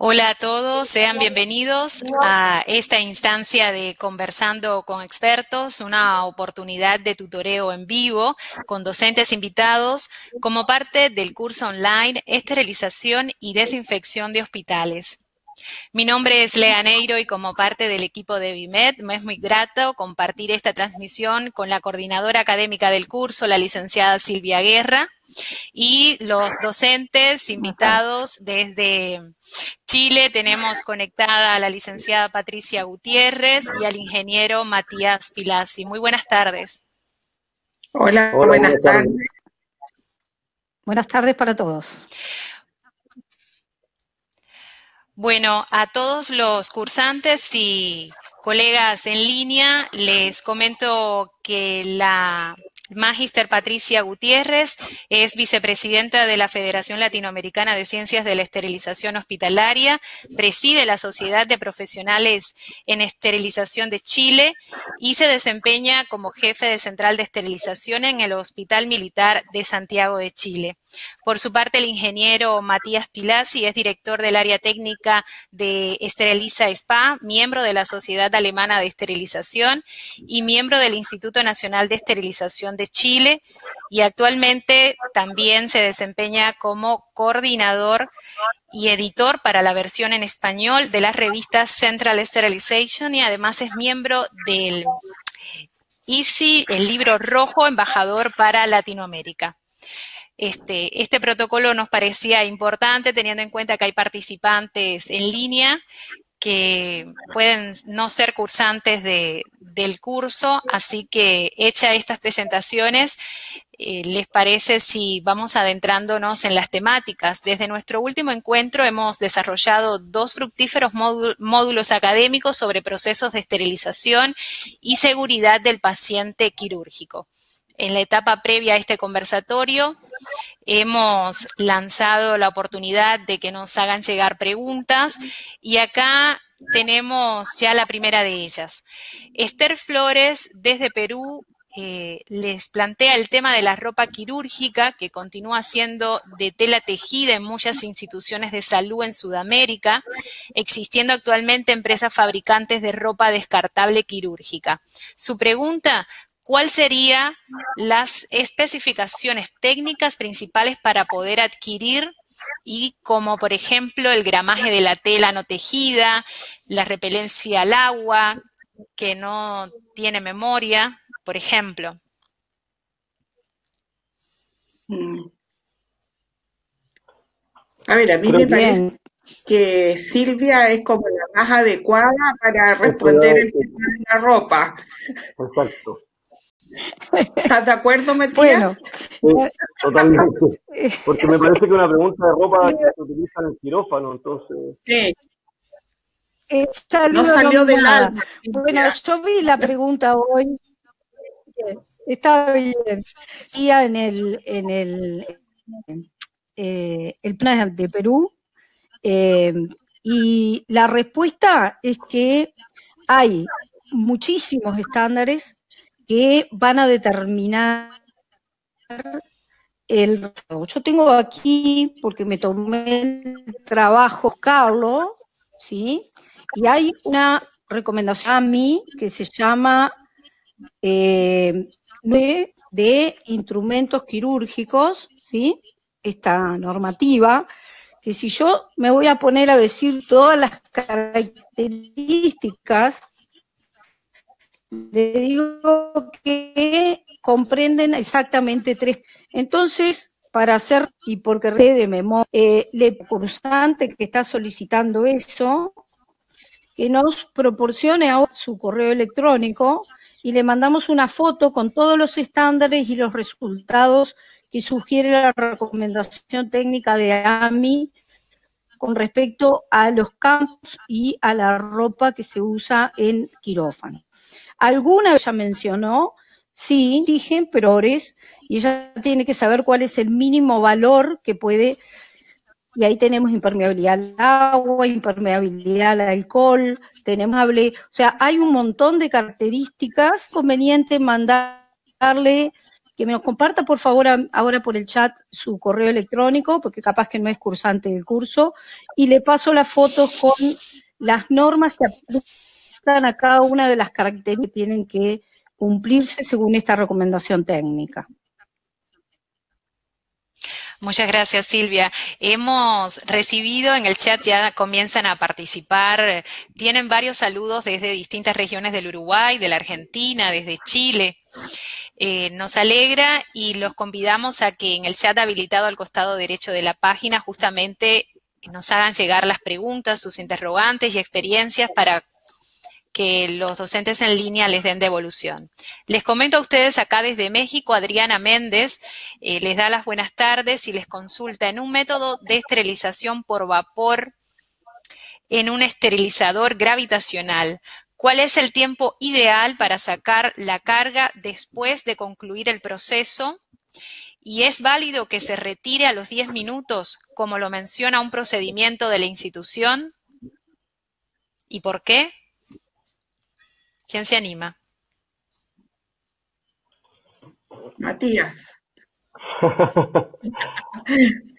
Hola a todos, sean bienvenidos a esta instancia de Conversando con Expertos, una oportunidad de tutoreo en vivo con docentes invitados como parte del curso online Esterilización y Desinfección de Hospitales. Mi nombre es Lea Neiro y como parte del equipo de BIMED me es muy grato compartir esta transmisión con la coordinadora académica del curso, la licenciada Silvia Guerra, y los docentes invitados desde Chile. Tenemos conectada a la licenciada Patricia Gutiérrez y al ingeniero Matías Pilasi. Muy buenas tardes. Hola, buenas tardes. Buenas tardes para todos. Bueno, a todos los cursantes y colegas en línea les comento que la Magíster Patricia Gutiérrez es vicepresidenta de la Federación Latinoamericana de Ciencias de la Esterilización Hospitalaria, preside la Sociedad de Profesionales en Esterilización de Chile y se desempeña como jefe de Central de Esterilización en el Hospital Militar de Santiago de Chile. Por su parte, el ingeniero Matías Pilasi es director del área técnica de Esteriliza SPA, miembro de la Sociedad Alemana de Esterilización y miembro del Instituto Nacional de Esterilización de Chile, y actualmente también se desempeña como coordinador y editor para la versión en español de las revistas Central Sterilization, y además es miembro del ISI, el libro rojo, embajador para Latinoamérica. Este protocolo nos parecía importante teniendo en cuenta que hay participantes en línea que pueden no ser cursantes del curso, así que hecha estas presentaciones, ¿les parece si vamos adentrándonos en las temáticas? Desde nuestro último encuentro hemos desarrollado 2 fructíferos módulos académicos sobre procesos de esterilización y seguridad del paciente quirúrgico. En la etapa previa a este conversatorio hemos lanzado la oportunidad de que nos hagan llegar preguntas y acá tenemos ya la primera de ellas. Esther Flores, desde Perú, les plantea el tema de la ropa quirúrgica, que continúa siendo de tela tejida en muchas instituciones de salud en Sudamérica, existiendo actualmente empresas fabricantes de ropa descartable quirúrgica. Su pregunta: ¿cuáles serían las especificaciones técnicas principales para poder adquirir, y como por ejemplo el gramaje de la tela no tejida, la repelencia al agua, que no tiene memoria, por ejemplo? A ver, a mí me parece que Silvia es como la más adecuada para responder el tema de la ropa. Exacto. ¿Estás de acuerdo, Matías? Bueno, sí, totalmente. Porque me parece que una pregunta de ropa que se utiliza en el quirófano, entonces. Sí. No salió del alma. Bueno, yo vi la pregunta hoy. Está bien. En el plan de Perú, y la respuesta es que hay muchísimos estándares que van a determinar el. Yo tengo aquí, porque me tomé el trabajo, Carlos, ¿sí? Y hay una recomendación a mí que se llama de instrumentos quirúrgicos, ¿sí? Esta normativa, que si yo me voy a poner a decir todas las características, le digo que comprenden exactamente 3. Entonces, para hacer, y porque de memoria, el cursante que está solicitando eso, que nos proporcione ahora su correo electrónico y le mandamos una foto con todos los estándares y los resultados que sugiere la recomendación técnica de AMI con respecto a los campos y a la ropa que se usa en quirófano. Alguna vez ya mencionó, sí, dije, PRORES, y ella tiene que saber cuál es el mínimo valor que puede, y ahí tenemos impermeabilidad al agua, impermeabilidad al alcohol, tenemos o sea, hay un montón de características conveniente mandarle, que me nos comparta por favor ahora por el chat su correo electrónico, porque capaz que no es cursante del curso, y le paso las fotos con las normas que aplican a cada una de las características que tienen que cumplirse según esta recomendación técnica. Muchas gracias, Silvia. Hemos recibido en el chat, ya comienzan a participar, tienen varios saludos desde distintas regiones del Uruguay, de la Argentina, desde Chile. Nos alegra y los convidamos a que en el chat habilitado al costado derecho de la página justamente nos hagan llegar las preguntas, sus interrogantes y experiencias para que los docentes en línea les den devolución. Les comento a ustedes acá desde México, Adriana Méndez les da las buenas tardes y les consulta en un método de esterilización por vapor en un esterilizador gravitacional. ¿Cuál es el tiempo ideal para sacar la carga después de concluir el proceso? ¿Y es válido que se retire a los 10 minutos, como lo menciona un procedimiento de la institución? ¿Y por qué? ¿Quién se anima? Matías.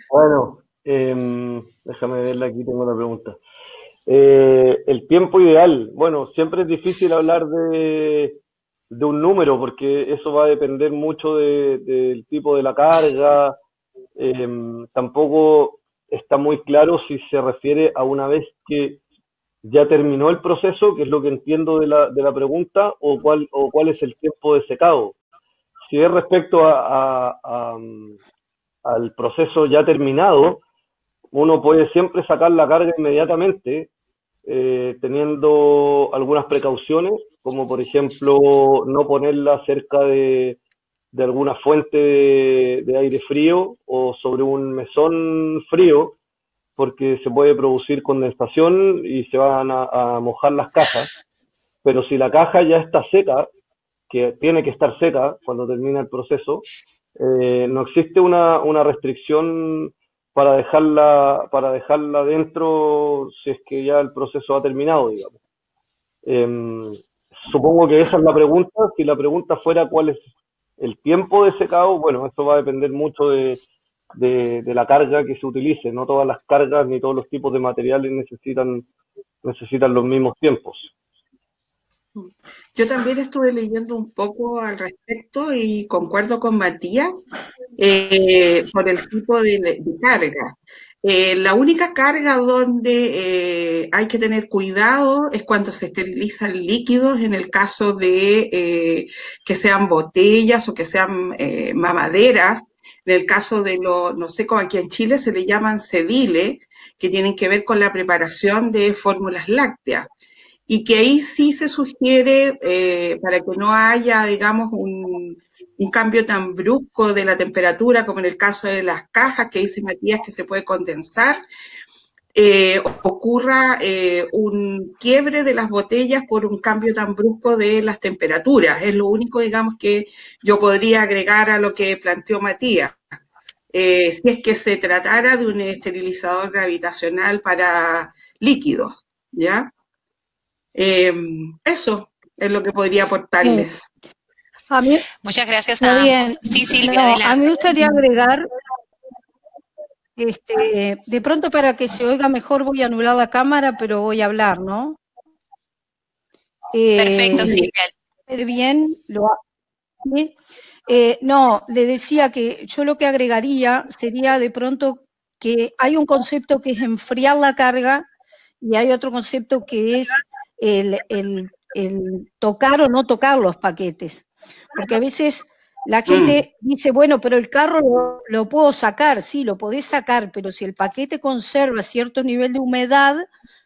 Bueno, déjame verla, aquí tengo la pregunta. El tiempo ideal, bueno, siempre es difícil hablar de un número porque eso va a depender mucho del tipo de la carga. Tampoco está muy claro si se refiere a una vez que ya terminó el proceso, que es lo que entiendo de la pregunta, o cuál es el tiempo de secado. Si es respecto al proceso ya terminado, uno puede siempre sacar la carga inmediatamente, teniendo algunas precauciones, como por ejemplo no ponerla cerca de alguna fuente de aire frío o sobre un mesón frío, porque se puede producir condensación y se van a mojar las cajas. Pero si la caja ya está seca, que tiene que estar seca cuando termina el proceso, no existe una restricción para dejarla dentro si es que ya el proceso ha terminado, digamos. Supongo que esa es la pregunta. Si la pregunta fuera cuál es el tiempo de secado, bueno, eso va a depender mucho de la carga que se utilice. No todas las cargas ni todos los tipos de materiales necesitan los mismos tiempos. Yo también estuve leyendo un poco al respecto y concuerdo con Matías por el tipo de carga. La única carga donde hay que tener cuidado es cuando se esterilizan líquidos, en el caso de que sean botellas o que sean mamaderas. En el caso de no sé cómo aquí en Chile se le llaman cediles, que tienen que ver con la preparación de fórmulas lácteas. Y que ahí sí se sugiere, para que no haya, digamos, un cambio tan brusco de la temperatura como en el caso de las cajas, que dice Matías que se puede condensar, ocurra un quiebre de las botellas por un cambio tan brusco de las temperaturas. Es lo único, digamos, que yo podría agregar a lo que planteó Matías. Si es que se tratara de un esterilizador gravitacional para líquidos, ¿ya? Eso es lo que podría aportarles. A mí, muchas gracias a ambos. Sí, Silvia, a mí me gustaría agregar, de pronto para que se oiga mejor voy a anular la cámara, pero voy a hablar, ¿no? Perfecto, Silvia. Bien, ¿sí? No, le decía que yo lo que agregaría sería de pronto que hay un concepto que es enfriar la carga y hay otro concepto que es el tocar o no tocar los paquetes. Porque a veces la gente dice, bueno, pero el carro lo puedo sacar, sí, lo podés sacar, pero si el paquete conserva cierto nivel de humedad,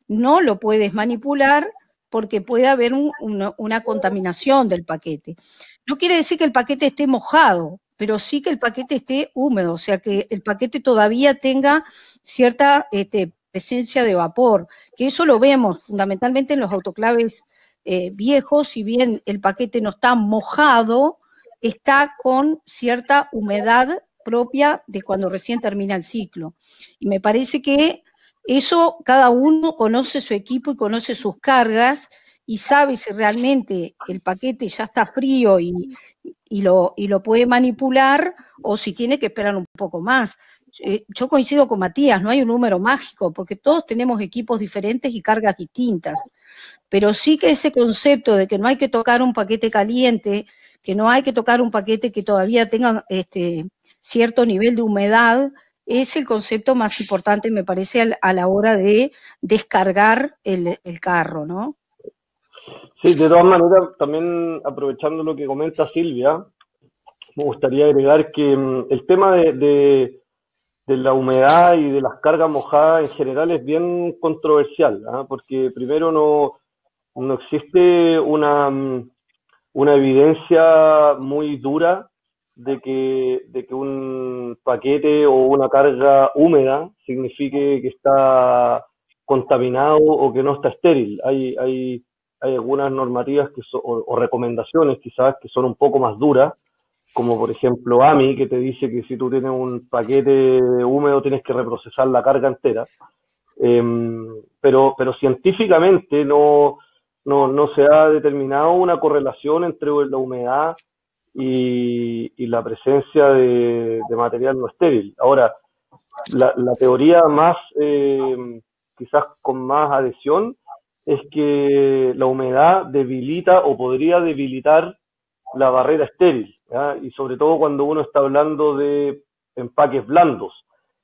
no lo puedes manipular porque puede haber una contaminación del paquete. No quiere decir que el paquete esté mojado, pero sí que el paquete esté húmedo, o sea, que el paquete todavía tenga cierta presencia de vapor, que eso lo vemos fundamentalmente en los autoclaves viejos. Si bien el paquete no está mojado, está con cierta humedad propia de cuando recién termina el ciclo. Y me parece que eso cada uno conoce su equipo y conoce sus cargas, y sabe si realmente el paquete ya está frío y lo puede manipular, o si tiene que esperar un poco más. Yo coincido con Matías, no hay un número mágico, porque todos tenemos equipos diferentes y cargas distintas, pero sí que ese concepto de que no hay que tocar un paquete caliente, que no hay que tocar un paquete que todavía tenga cierto nivel de humedad, es el concepto más importante, me parece, a la hora de descargar el carro, ¿no? Sí, de todas maneras, también aprovechando lo que comenta Silvia, me gustaría agregar que el tema de la humedad y de las cargas mojadas en general es bien controversial, ¿ah? Porque primero no existe una evidencia muy dura de que un paquete o una carga húmeda signifique que está contaminado o que no está estéril. Hay algunas normativas o recomendaciones quizás que son un poco más duras, como por ejemplo AMI, que te dice que si tú tienes un paquete húmedo tienes que reprocesar la carga entera. Pero científicamente no se ha determinado una correlación entre la humedad y la presencia de material no estéril. Ahora, la teoría más, quizás con más adhesión, es que la humedad debilita o podría debilitar la barrera estéril, ¿ya? Y sobre todo cuando uno está hablando de empaques blandos.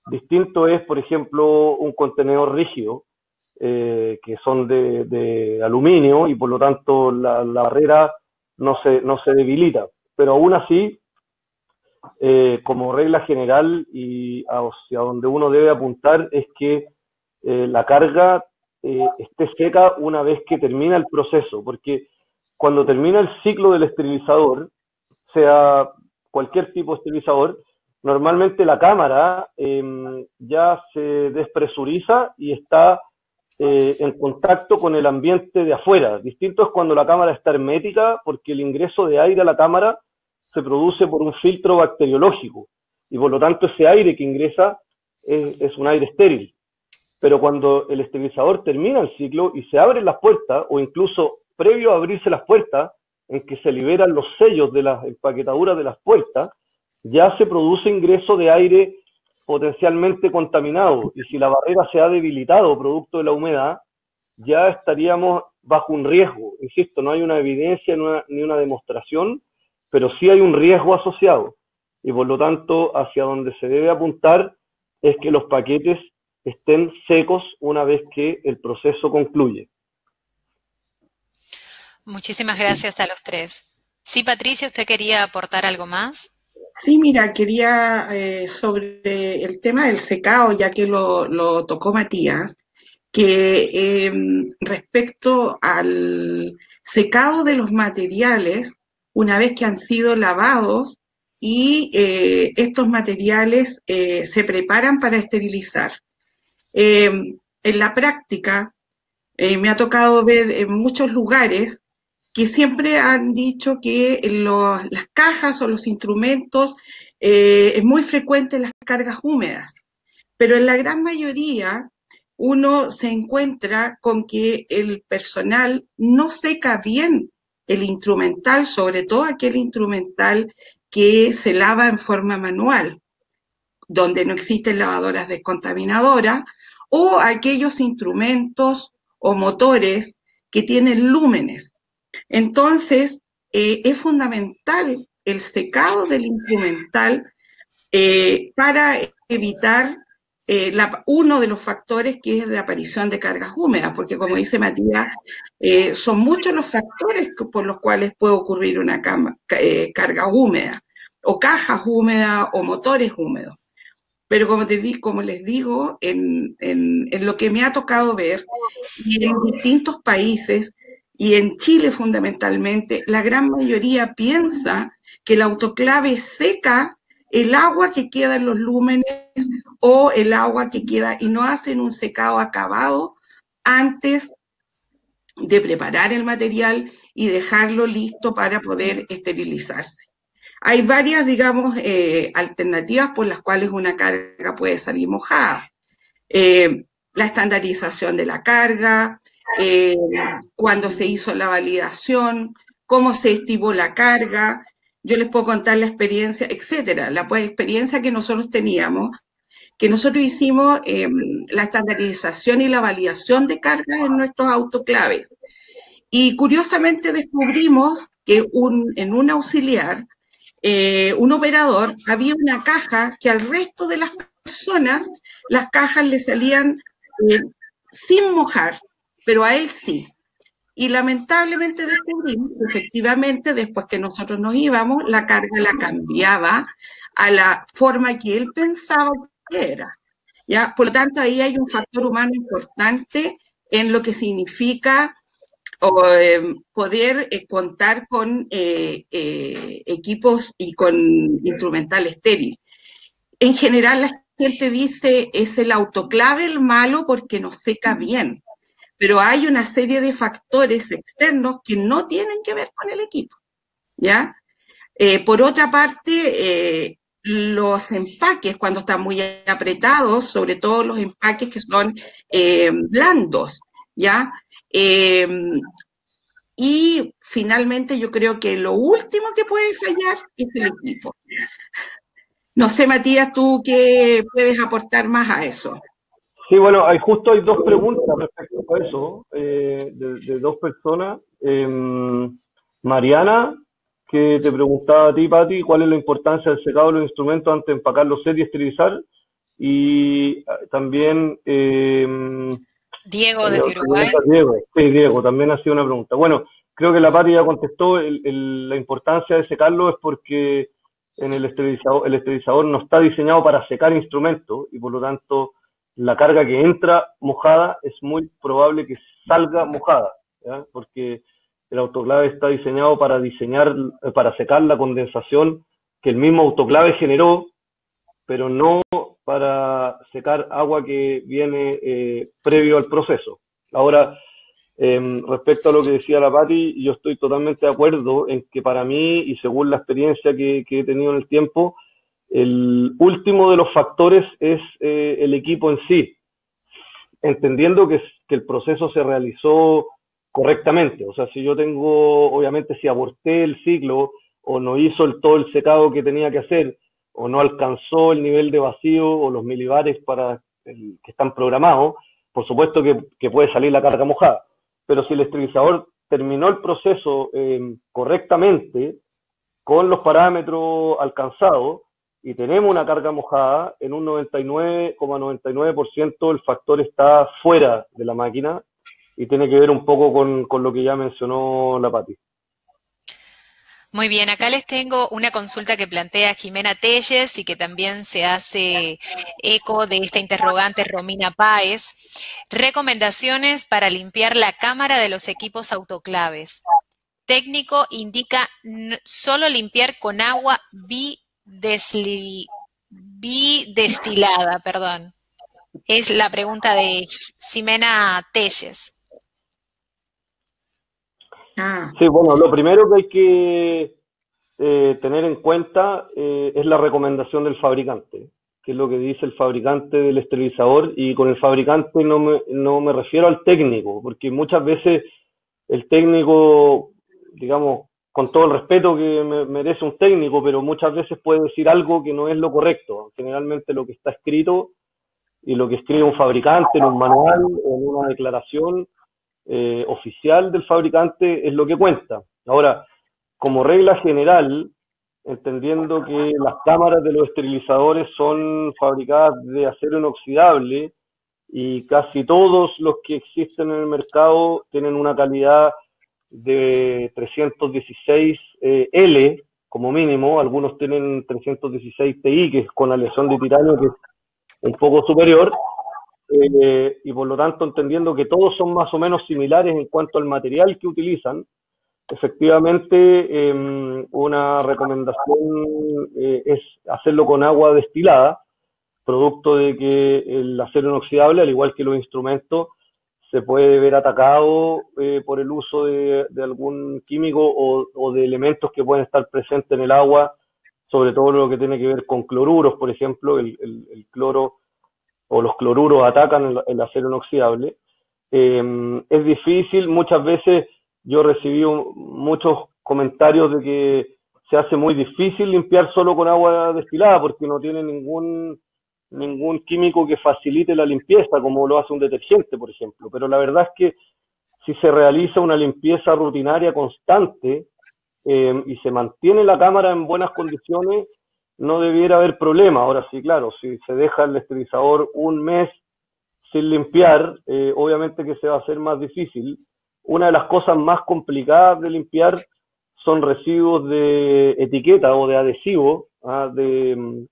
Distinto es, por ejemplo, un contenedor rígido, que son de aluminio y por lo tanto la barrera no se debilita. Pero aún así, como regla general y hacia donde uno debe apuntar es que la carga esté seca una vez que termina el proceso, porque cuando termina el ciclo del esterilizador, sea cualquier tipo de esterilizador, normalmente la cámara ya se despresuriza y está en contacto con el ambiente de afuera. Distinto es cuando la cámara está hermética, porque el ingreso de aire a la cámara se produce por un filtro bacteriológico y por lo tanto ese aire que ingresa es un aire estéril. Pero cuando el esterilizador termina el ciclo y se abren las puertas, o incluso previo a abrirse las puertas, en que se liberan los sellos de las empaquetaduras de las puertas, ya se produce ingreso de aire potencialmente contaminado, y si la barrera se ha debilitado producto de la humedad, ya estaríamos bajo un riesgo. Insisto, no hay una evidencia ni una demostración, pero sí hay un riesgo asociado, y por lo tanto hacia donde se debe apuntar es que los paquetes estén secos una vez que el proceso concluye. Muchísimas gracias a los tres. Sí, Patricia, ¿usted quería aportar algo más? Sí, mira, quería sobre el tema del secado, ya que lo tocó Matías, que respecto al secado de los materiales, una vez que han sido lavados y estos materiales se preparan para esterilizar. En la práctica, me ha tocado ver en muchos lugares que siempre han dicho que las cajas o los instrumentos es muy frecuente las cargas húmedas, pero en la gran mayoría uno se encuentra con que el personal no seca bien el instrumental, sobre todo aquel instrumental que se lava en forma manual, donde no existen lavadoras descontaminadoras, o aquellos instrumentos o motores que tienen lúmenes. Entonces, es fundamental el secado del instrumental para evitar uno de los factores que es la aparición de cargas húmedas, porque como dice Matías, son muchos los factores por los cuales puede ocurrir una carga húmeda, o cajas húmedas, o motores húmedos. Pero como les digo, en lo que me ha tocado ver, y en distintos países, y en Chile fundamentalmente, la gran mayoría piensa que el autoclave seca el agua que queda en los lúmenes o el agua que queda, y no hacen un secado acabado antes de preparar el material y dejarlo listo para poder esterilizarse. Hay varias, digamos, alternativas por las cuales una carga puede salir mojada. La estandarización de la carga, cuándo se hizo la validación, cómo se estimó la carga. Yo les puedo contar la experiencia, etcétera, la experiencia que nosotros teníamos, que nosotros hicimos la estandarización y la validación de cargas en nuestros autoclaves. Y curiosamente descubrimos que en un auxiliar, un operador, había una caja que al resto de las personas, las cajas le salían sin mojar, pero a él sí. Y lamentablemente descubrimos que efectivamente después que nosotros nos íbamos, la carga la cambiaba a la forma que él pensaba que era. ¿Ya? Por lo tanto, ahí hay un factor humano importante en lo que significa poder contar con equipos y con instrumental estéril. En general, la gente dice es el autoclave el malo porque no seca bien, pero hay una serie de factores externos que no tienen que ver con el equipo, ¿ya? Por otra parte, los empaques cuando están muy apretados, sobre todo los empaques que son blandos, ¿ya? Y finalmente yo creo que lo último que puede fallar es el equipo. No sé, Matías, tú qué puedes aportar más a eso. Sí, bueno, justo hay dos preguntas respecto a eso, de dos personas. Mariana, que te preguntaba a ti, Pati, cuál es la importancia del secado de los instrumentos antes de empacar los sets y esterilizar. Y también... Diego, desde Uruguay. Diego. Sí, Diego, también ha sido una pregunta. Bueno, creo que la Pati ya contestó. La importancia de secarlo es porque en el esterilizador no está diseñado para secar instrumentos y por lo tanto la carga que entra mojada es muy probable que salga mojada, ¿ya? Porque el autoclave está diseñado para secar la condensación que el mismo autoclave generó, pero no para secar agua que viene previo al proceso. Ahora, respecto a lo que decía la Pati, yo estoy totalmente de acuerdo en que para mí, y según la experiencia que he tenido en el tiempo, el último de los factores es el equipo en sí, entendiendo que el proceso se realizó correctamente. O sea, si yo obviamente si aborté el ciclo o no hizo todo el secado que tenía que hacer, o no alcanzó el nivel de vacío o los milibares que están programados, por supuesto que puede salir la carga mojada. Pero si el esterilizador terminó el proceso correctamente, con los parámetros alcanzados, y tenemos una carga mojada, en un 99,99% el factor está fuera de la máquina y tiene que ver un poco con lo que ya mencionó la Pati. Muy bien, acá les tengo una consulta que plantea Jimena Telles y que también se hace eco de esta interrogante Romina Páez. Recomendaciones para limpiar la cámara de los equipos autoclaves. Técnico indica solo limpiar con agua bidestilada, perdón. Es la pregunta de Jimena Telles. Sí, bueno, lo primero que hay que tener en cuenta es la recomendación del fabricante, que es lo que dice el fabricante del esterilizador, y con el fabricante no me refiero al técnico, porque muchas veces el técnico, digamos, con todo el respeto que merece un técnico, pero muchas veces puede decir algo que no es lo correcto. Generalmente lo que está escrito y lo que escribe un fabricante en un manual o en una declaración oficial del fabricante es lo que cuenta. Ahora, como regla general, entendiendo que las cámaras de los esterilizadores son fabricadas de acero inoxidable y casi todos los que existen en el mercado tienen una calidad de 316 L como mínimo, algunos tienen 316 Ti, que es con aleación de titanio, que es un poco superior, y por lo tanto entendiendo que todos son más o menos similares en cuanto al material que utilizan, efectivamente una recomendación es hacerlo con agua destilada, producto de que el acero inoxidable, al igual que los instrumentos, se puede ver atacado por el uso de algún químico o de elementos que pueden estar presentes en el agua, sobre todo lo que tiene que ver con cloruros, por ejemplo, el cloro o los cloruros atacan el acero inoxidable. es difícil. Muchas veces yo recibí muchos comentarios de que se hace muy difícil limpiar solo con agua destilada porque no tiene ningún químico que facilite la limpieza, como lo hace un detergente, por ejemplo. Pero la verdad es que si se realiza una limpieza rutinaria constante y se mantiene la cámara en buenas condiciones, no debiera haber problema. Ahora sí, claro, si se deja el esterilizador un mes sin limpiar, obviamente que se va a hacer más difícil. Una de las cosas más complicadas de limpiar son residuos de etiqueta o de adhesivo, de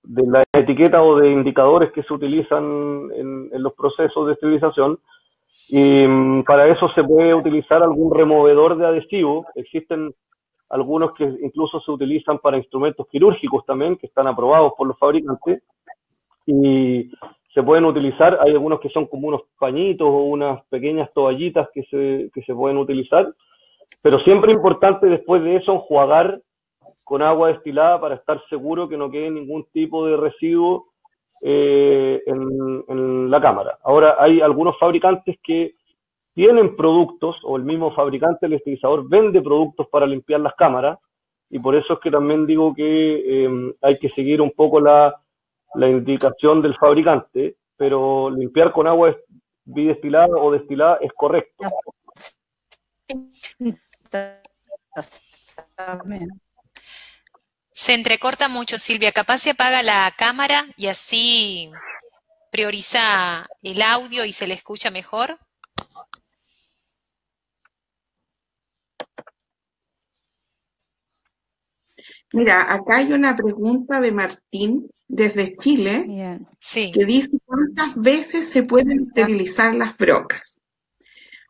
la etiqueta o de indicadores que se utilizan en los procesos de esterilización. Y para eso se puede utilizar algún removedor de adhesivo. Existen algunos que incluso se utilizan para instrumentos quirúrgicos también, que están aprobados por los fabricantes, y se pueden utilizar. Hay algunos que son como unos pañitos o unas pequeñas toallitas que se pueden utilizar, pero siempre es importante después de eso enjuagar con agua destilada para estar seguro que no quede ningún tipo de residuo en la cámara. Ahora, hay algunos fabricantes que tienen productos, o el mismo fabricante del esterilizador vende productos para limpiar las cámaras, y por eso es que también digo que hay que seguir un poco la indicación del fabricante, pero limpiar con agua bidestilada o destilada es correcto. Se entrecorta mucho, Silvia. Capaz se apaga la cámara y así prioriza el audio y se le escucha mejor. Mira, acá hay una pregunta de Martín desde Chile. Bien. Sí. Que dice cuántas veces se pueden esterilizar las brocas.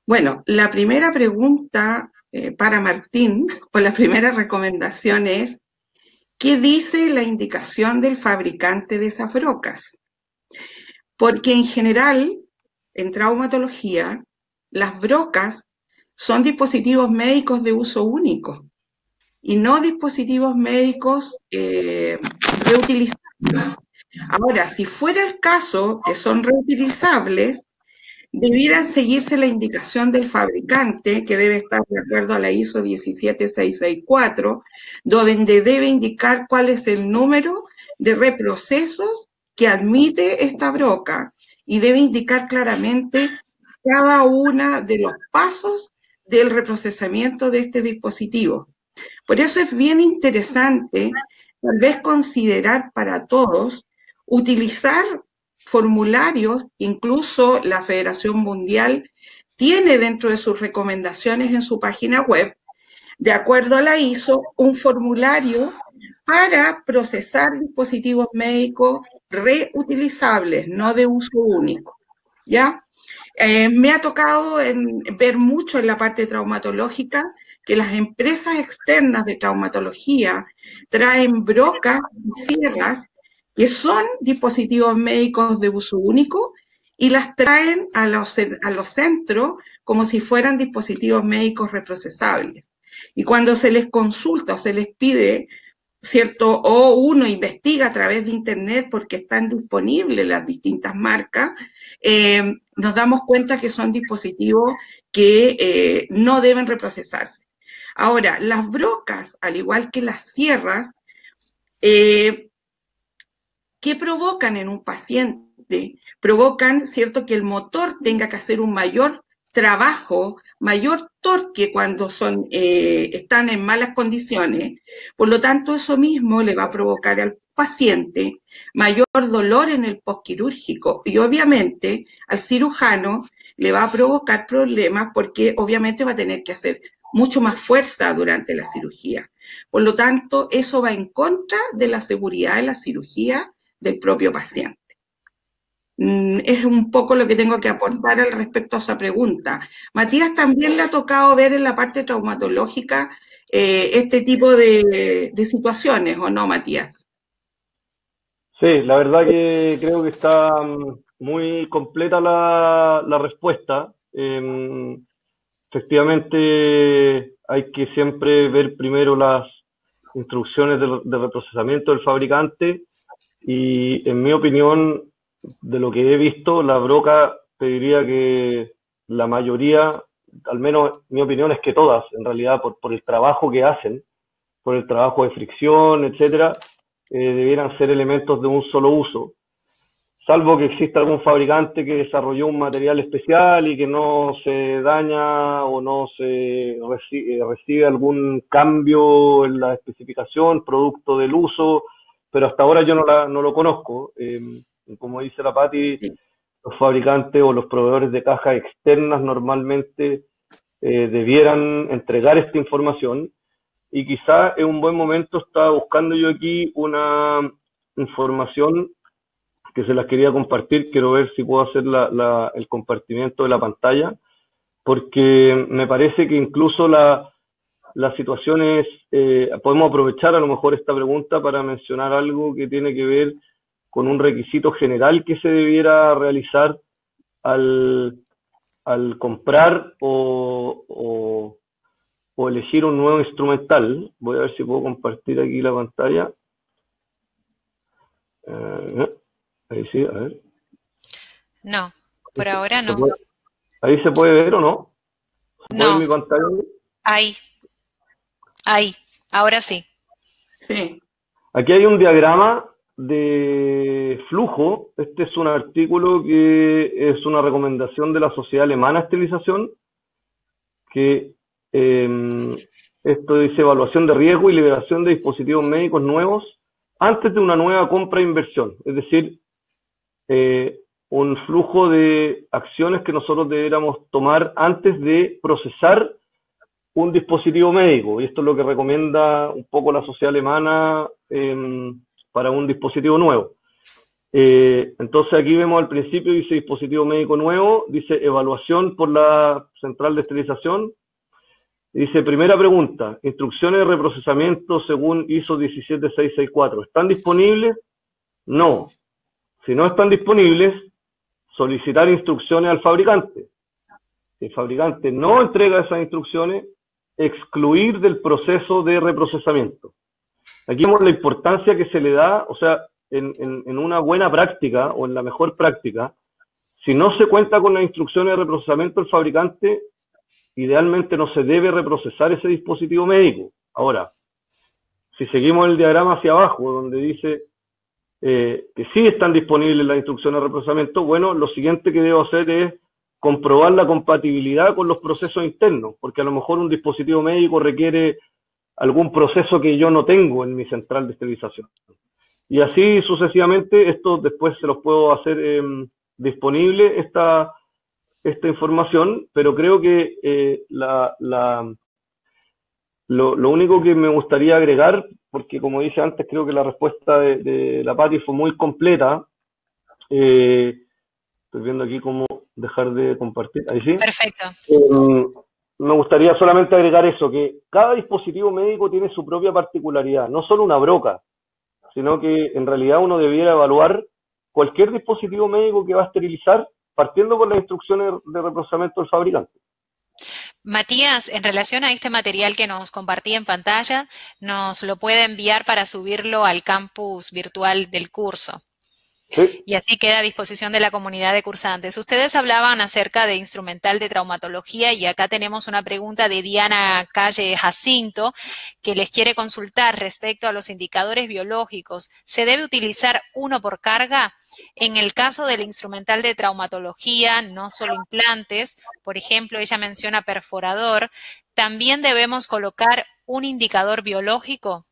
Bueno, la primera pregunta para Martín, o la primera recomendación es, ¿qué dice la indicación del fabricante de esas brocas? Porque en general, en traumatología, las brocas son dispositivos médicos de uso único y no dispositivos médicos reutilizables. Ahora, si fuera el caso que son reutilizables, debieran seguirse la indicación del fabricante, que debe estar de acuerdo a la ISO 17664, donde debe indicar cuál es el número de reprocesos que admite esta broca y debe indicar claramente cada uno de los pasos del reprocesamiento de este dispositivo. Por eso es bien interesante, tal vez considerar para todos, utilizar formularios, incluso la Federación Mundial tiene dentro de sus recomendaciones en su página web, de acuerdo a la ISO, un formulario para procesar dispositivos médicos reutilizables, no de uso único, ¿ya? Me ha tocado ver mucho en la parte traumatológica que las empresas externas de traumatología traen brocas y sierras que son dispositivos médicos de uso único y las traen a los centros como si fueran dispositivos médicos reprocesables. Y cuando se les consulta o se les pide, ¿cierto? O uno investiga a través de Internet porque están disponibles las distintas marcas, nos damos cuenta que son dispositivos que no deben reprocesarse. Ahora, las brocas, al igual que las sierras, ¿qué provocan en un paciente? Provocan, ¿cierto?, que el motor tenga que hacer un mayor trabajo, mayor torque cuando están en malas condiciones. Por lo tanto, eso mismo le va a provocar al paciente mayor dolor en el postquirúrgico y obviamente al cirujano le va a provocar problemas porque obviamente va a tener que hacer mucho más fuerza durante la cirugía. Por lo tanto, eso va en contra de la seguridad de la cirugía del propio paciente. Es un poco lo que tengo que aportar al respecto a esa pregunta. Matías, ¿también le ha tocado ver en la parte traumatológica este tipo de situaciones, o no, Matías? Sí, la verdad que creo que está muy completa la respuesta. Efectivamente, hay que siempre ver primero las instrucciones de reprocesamiento del fabricante y, en mi opinión, de lo que he visto, la broca te diría que la mayoría, al menos mi opinión es que todas, en realidad, por el trabajo que hacen, por el trabajo de fricción, etcétera, debieran ser elementos de un solo uso, salvo que exista algún fabricante que desarrolló un material especial y que no se daña o no se recibe algún cambio en la especificación, producto del uso, pero hasta ahora yo no lo conozco. Como dice la Patti, los fabricantes o los proveedores de cajas externas normalmente debieran entregar esta información, y quizá en un buen momento estaba buscando yo aquí una información que se las quería compartir. Quiero ver si puedo hacer el compartimiento de la pantalla, porque me parece que incluso las situaciones, podemos aprovechar a lo mejor esta pregunta para mencionar algo que tiene que ver con un requisito general que se debiera realizar al comprar o elegir un nuevo instrumental. Voy a ver si puedo compartir aquí la pantalla. Ahí sí, a ver. No, por ahora no. ¿Ahí se puede ver o no? ¿Se puede ver mi pantalla? Ahí, ahora sí. Sí. Aquí hay un diagrama de flujo. Este es un artículo que es una recomendación de la Sociedad Alemana de Esterilización, que esto dice evaluación de riesgo y liberación de dispositivos médicos nuevos antes de una nueva compra e inversión. Es decir, un flujo de acciones que nosotros deberíamos tomar antes de procesar un dispositivo médico. Y esto es lo que recomienda un poco la Sociedad Alemana para un dispositivo nuevo. Entonces aquí vemos al principio, dice dispositivo médico nuevo, dice evaluación por la central de esterilización. Dice, primera pregunta, instrucciones de reprocesamiento según ISO 17664, ¿están disponibles? No. Si no están disponibles, solicitar instrucciones al fabricante. Si el fabricante no entrega esas instrucciones, excluir del proceso de reprocesamiento. Aquí vemos la importancia que se le da, o sea, en una buena práctica o en la mejor práctica, si no se cuenta con las instrucciones de reprocesamiento del fabricante, idealmente no se debe reprocesar ese dispositivo médico. Ahora, si seguimos el diagrama hacia abajo, donde dice que sí están disponibles las instrucciones de reprocesamiento, bueno, lo siguiente que debo hacer es comprobar la compatibilidad con los procesos internos, porque a lo mejor un dispositivo médico requiere algún proceso que yo no tengo en mi central de esterilización. Y así sucesivamente, esto después se los puedo hacer disponible esta información, pero creo que lo único que me gustaría agregar, porque como dije antes, creo que la respuesta de la Patti fue muy completa. Estoy viendo aquí cómo dejar de compartir. Ahí sí. Perfecto. Me gustaría solamente agregar eso, que cada dispositivo médico tiene su propia particularidad, no solo una broca, sino que en realidad uno debiera evaluar cualquier dispositivo médico que va a esterilizar partiendo por las instrucciones de reprocesamiento del fabricante. Matías, en relación a este material que nos compartí en pantalla, nos lo puede enviar para subirlo al campus virtual del curso. Sí. Y así queda a disposición de la comunidad de cursantes. Ustedes hablaban acerca de instrumental de traumatología y acá tenemos una pregunta de Diana Calle Jacinto que les quiere consultar respecto a los indicadores biológicos. ¿Se debe utilizar uno por carga? En el caso del instrumental de traumatología, no solo implantes, por ejemplo, ella menciona perforador, ¿también debemos colocar un indicador biológico?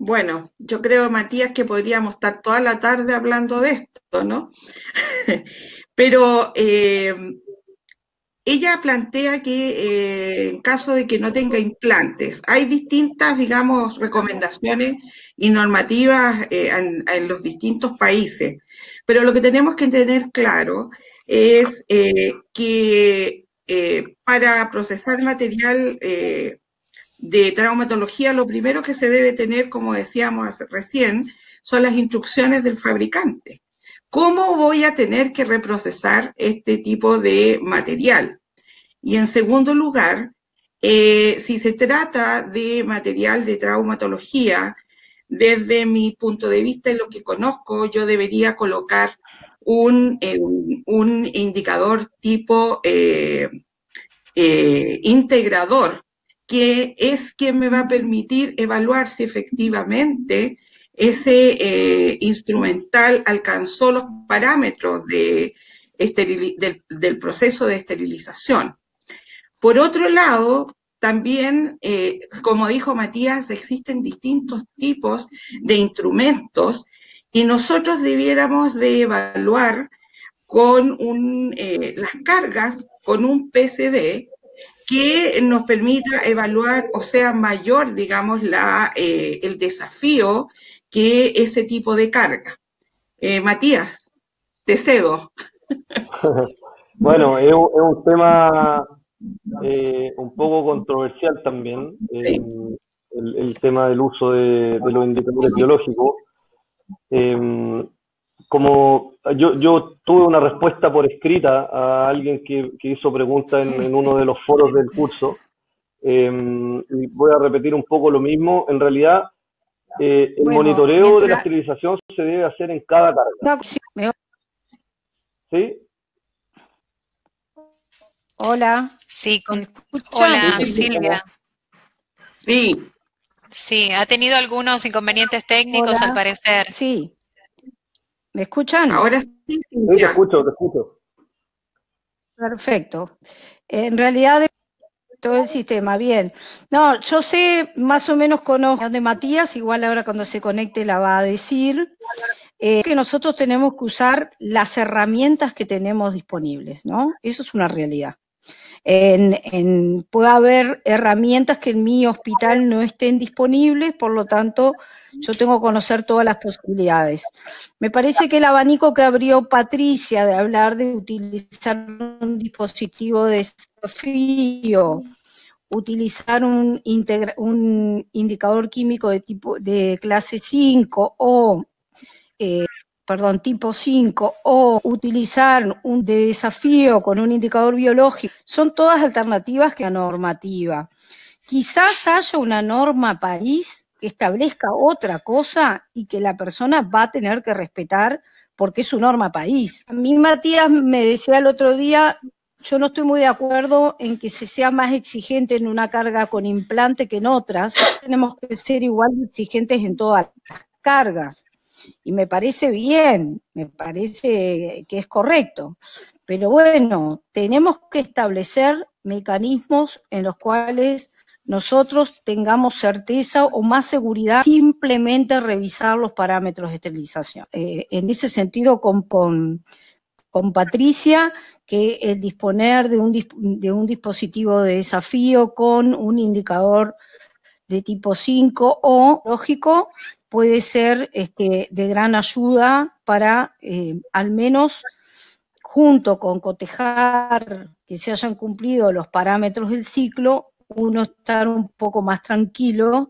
Bueno, yo creo, Matías, que podríamos estar toda la tarde hablando de esto, ¿no? Pero ella plantea que en caso de que no tenga implantes, hay distintas, digamos, recomendaciones y normativas en los distintos países, pero lo que tenemos que tener claro es que para procesar material de traumatología, lo primero que se debe tener, como decíamos recién, son las instrucciones del fabricante. ¿Cómo voy a tener que reprocesar este tipo de material? Y en segundo lugar, si se trata de material de traumatología, desde mi punto de vista y lo que conozco, yo debería colocar un indicador tipo integrador, que es quien me va a permitir evaluar si efectivamente ese instrumental alcanzó los parámetros del proceso de esterilización. Por otro lado, también, como dijo Matías, existen distintos tipos de instrumentos y nosotros debiéramos de evaluar con las cargas con un PCD que nos permita evaluar, o sea, mayor, digamos, el desafío que ese tipo de carga. Matías, te cedo. Bueno, es un tema un poco controversial también, el tema del uso de los indicadores biológicos. Como yo tuve una respuesta por escrita a alguien que hizo preguntas en uno de los foros del curso, y voy a repetir un poco lo mismo. En realidad, el monitoreo de la esterilización se debe hacer en cada carga. ¿Sí? Hola. Sí, hola, Silvia. Sí. Sí, ha tenido algunos inconvenientes técnicos. Hola. Al parecer. Sí. ¿Me escuchan? Ahora sí. Sí, te escucho. Perfecto. En realidad, todo el sistema, bien. No, yo sé, más o menos conozco de Matías, igual ahora cuando se conecte la va a decir, que nosotros tenemos que usar las herramientas que tenemos disponibles, ¿no? Eso es una realidad. Puede haber herramientas que en mi hospital no estén disponibles, por lo tanto, yo tengo que conocer todas las posibilidades. Me parece que el abanico que abrió Patricia de hablar de utilizar un dispositivo de desafío, utilizar un indicador químico de clase 5 o tipo 5, o utilizar un de desafío con un indicador biológico, son todas alternativas que la normativa. Quizás haya una norma país que establezca otra cosa y que la persona va a tener que respetar porque es su norma país. A mí Matías me decía el otro día, yo no estoy muy de acuerdo en que se sea más exigente en una carga con implante que en otras. Tenemos que ser igual de exigentes en todas las cargas. Y me parece bien, me parece que es correcto. Pero bueno, tenemos que establecer mecanismos en los cuales nosotros tengamos certeza o más seguridad, simplemente revisar los parámetros de esterilización. En ese sentido, con Patricia, que el disponer de un dispositivo de desafío con un indicador de tipo 5 o lógico puede ser de gran ayuda para al menos junto con cotejar que se hayan cumplido los parámetros del ciclo, uno estar un poco más tranquilo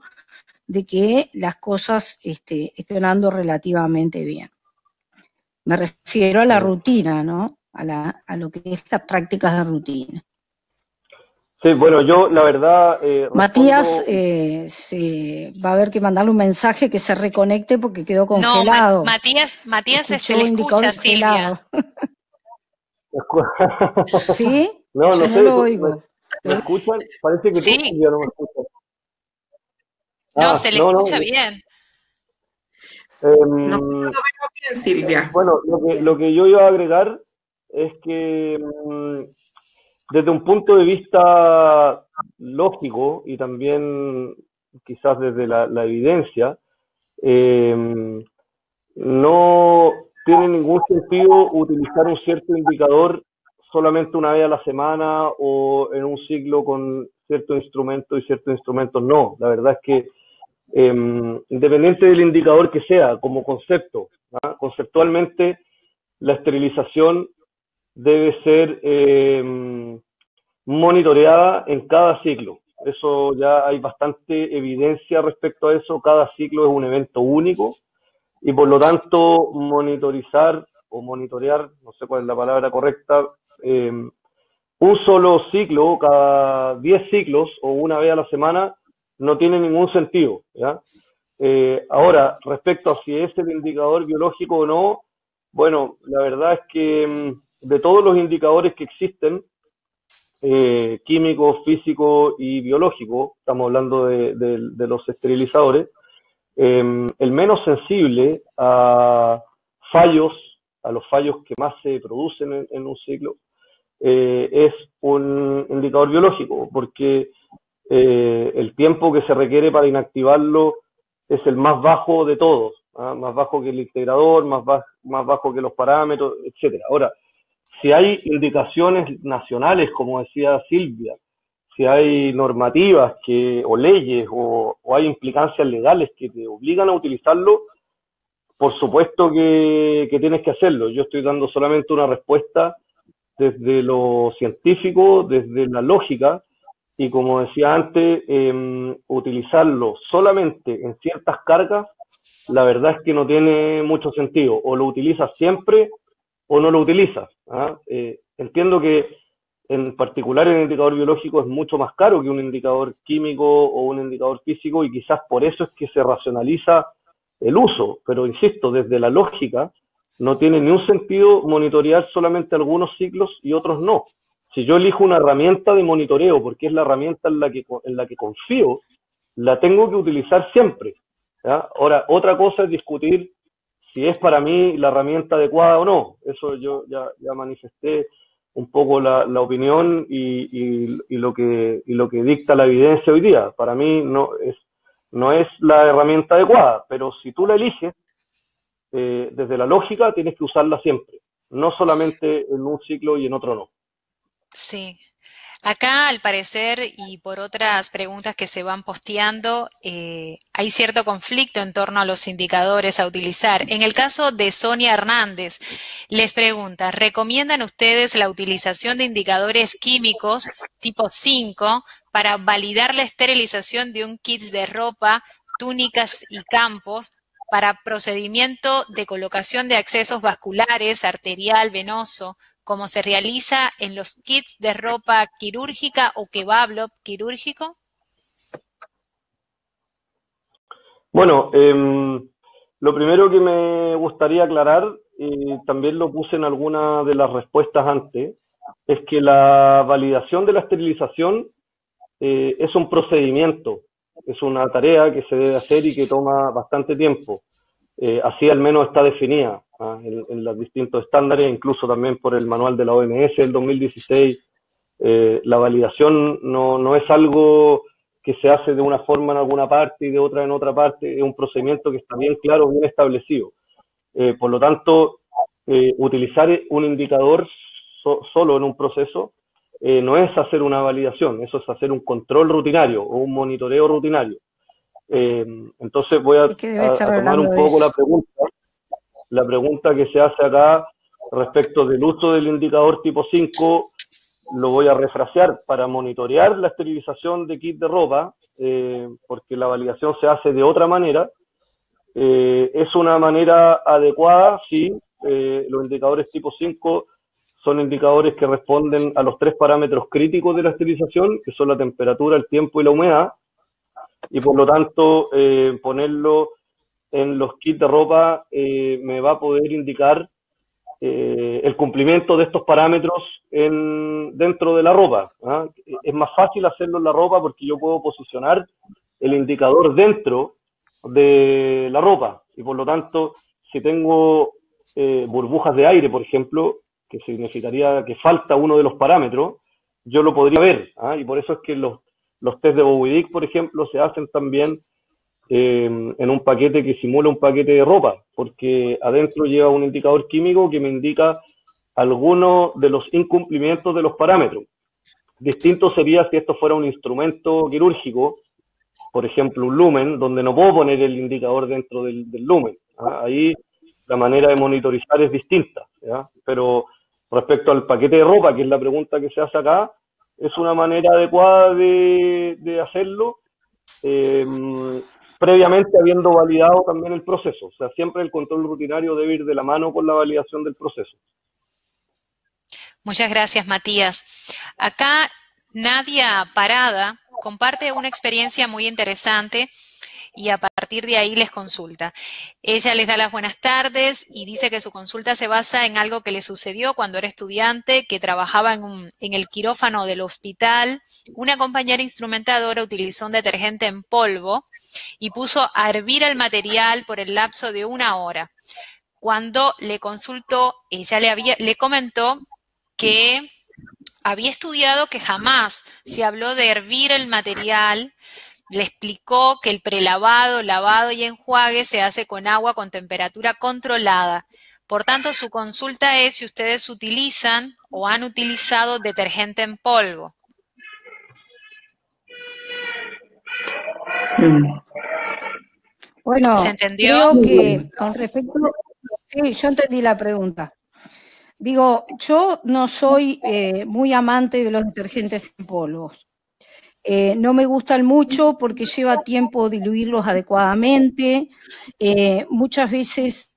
de que las cosas estén andando relativamente bien. Me refiero a la rutina, ¿no? A lo que es las prácticas de rutina. Sí, bueno, yo la verdad... Matías se va a haber que mandarle un mensaje que se reconecte porque quedó congelado. No, Matías se le escucha, Silvia. ¿Sí? No yo sé, no lo oigo. ¿Me escuchan? Parece que sí. tú ya no me escuchas. No, se le escucha bien. No lo veo bien, Silvia. Bueno, lo que yo iba a agregar es que desde un punto de vista lógico y también quizás desde la evidencia, no tiene ningún sentido utilizar un cierto indicador solamente una vez a la semana o en un ciclo con cierto instrumento y ciertos instrumentos no. La verdad es que independiente del indicador que sea, como concepto, ¿no? Conceptualmente la esterilización debe ser monitoreada en cada ciclo. Eso ya hay bastante evidencia respecto a eso. Cada ciclo es un evento único y por lo tanto monitorizar o monitorear, no sé cuál es la palabra correcta, un solo ciclo cada 10 ciclos o una vez a la semana no tiene ningún sentido, ¿ya? Ahora, respecto a si es el indicador biológico o no, bueno, la verdad es que de todos los indicadores que existen, químicos, físicos y biológicos, estamos hablando de los esterilizadores, el menos sensible a fallos, a los fallos que más se producen en un ciclo, es un indicador biológico, porque el tiempo que se requiere para inactivarlo es el más bajo de todos, ¿ah? Más bajo que el integrador, más bajo que los parámetros, etcétera. Ahora, si hay indicaciones nacionales, como decía Silvia, si hay normativas o leyes o hay implicancias legales que te obligan a utilizarlo, por supuesto que tienes que hacerlo. Yo estoy dando solamente una respuesta desde lo científico, desde la lógica, y como decía antes, utilizarlo solamente en ciertas cargas, la verdad es que no tiene mucho sentido. O lo utilizas siempre o no lo utilizas. ¿Ah? Entiendo que en particular el indicador biológico es mucho más caro que un indicador químico o un indicador físico y quizás por eso es que se racionaliza el uso, pero insisto, desde la lógica no tiene ni un sentido monitorear solamente algunos ciclos y otros no. Si yo elijo una herramienta de monitoreo porque es la herramienta en la que confío, la tengo que utilizar siempre. ¿Ya? Ahora, otra cosa es discutir si es para mí la herramienta adecuada o no. Eso yo ya manifesté un poco la opinión y lo que dicta la evidencia hoy día. Para mí no es la herramienta adecuada, pero si tú la eliges, desde la lógica tienes que usarla siempre, no solamente en un ciclo y en otro no. Sí. Acá, al parecer, y por otras preguntas que se van posteando, hay cierto conflicto en torno a los indicadores a utilizar. En el caso de Sonia Hernández, les pregunta, ¿recomiendan ustedes la utilización de indicadores químicos tipo 5 para validar la esterilización de un kit de ropa, túnicas y campos para procedimiento de colocación de accesos vasculares, arterial, venoso, como se realiza en los kits de ropa quirúrgica o kebab quirúrgico? Bueno, lo primero que me gustaría aclarar, también lo puse en alguna de las respuestas antes, es que la validación de la esterilización es un procedimiento, es una tarea que se debe hacer y que toma bastante tiempo. Así al menos está definida en los distintos estándares, incluso también por el manual de la OMS del 2016. La validación no es algo que se hace de una forma en alguna parte y de otra en otra parte, es un procedimiento que está bien claro, bien establecido. Por lo tanto, utilizar un indicador solo en un proceso no es hacer una validación, eso es hacer un control rutinario o un monitoreo rutinario. Entonces voy a tomar un poco la pregunta que se hace acá respecto del uso del indicador tipo 5, lo voy a refrasear para monitorear la esterilización de kit de ropa, porque la validación se hace de otra manera. Es una manera adecuada, sí, los indicadores tipo 5 son indicadores que responden a los 3 parámetros críticos de la esterilización, que son la temperatura, el tiempo y la humedad, y por lo tanto ponerlo en los kits de ropa me va a poder indicar el cumplimiento de estos parámetros dentro de la ropa. ¿Ah? Es más fácil hacerlo en la ropa porque yo puedo posicionar el indicador dentro de la ropa y por lo tanto si tengo burbujas de aire, por ejemplo, que significaría que falta uno de los parámetros, yo lo podría ver. ¿Ah? Y por eso es que los test de Bowidic, por ejemplo, se hacen también en un paquete que simula un paquete de ropa, porque adentro lleva un indicador químico que me indica algunos de los incumplimientos de los parámetros. Distinto sería si esto fuera un instrumento quirúrgico, por ejemplo un lumen, donde no puedo poner el indicador dentro del lumen. ¿Ah? Ahí la manera de monitorizar es distinta, ¿ya? Pero respecto al paquete de ropa, que es la pregunta que se hace acá, es una manera adecuada de hacerlo, previamente habiendo validado también el proceso. O sea, siempre el control rutinario debe ir de la mano con la validación del proceso. Muchas gracias, Matías. Acá Nadia Parada comparte una experiencia muy interesante y a partir de ahí les consulta. Ella les da las buenas tardes y dice que su consulta se basa en algo que le sucedió cuando era estudiante, que trabajaba en el quirófano del hospital. Una compañera instrumentadora utilizó un detergente en polvo y puso a hervir el material por el lapso de 1 hora. Cuando le consultó, ella le comentó que había estudiado que jamás se habló de hervir el material. Le explicó que el prelavado, lavado y enjuague se hace con agua con temperatura controlada. Por tanto, su consulta es si ustedes utilizan o han utilizado detergente en polvo. Bueno, ¿Se entendió? creo que con respecto... Sí, yo entendí la pregunta. Digo, yo no soy muy amante de los detergentes en polvos. No me gustan mucho porque lleva tiempo diluirlos adecuadamente. Muchas veces,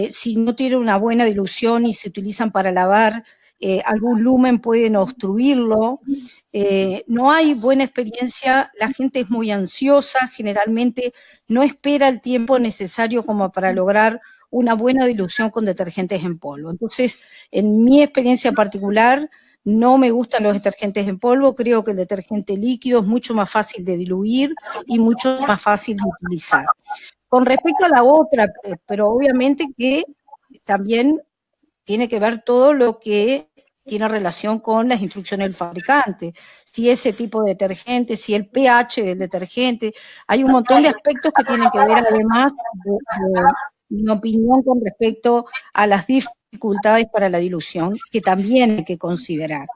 si no tiene una buena dilución y se utilizan para lavar, algún lumen pueden obstruirlo. No hay buena experiencia, la gente es muy ansiosa, generalmente no espera el tiempo necesario como para lograr una buena dilución con detergentes en polvo. Entonces, en mi experiencia particular, no me gustan los detergentes en polvo, creo que el detergente líquido es mucho más fácil de diluir y mucho más fácil de utilizar. Con respecto a la otra, pero obviamente que también tiene que ver todo lo que tiene relación con las instrucciones del fabricante, si ese tipo de detergente, si el pH del detergente, hay un montón de aspectos que tienen que ver además de mi opinión con respecto a las dificultades para la dilución, que también hay que considerar.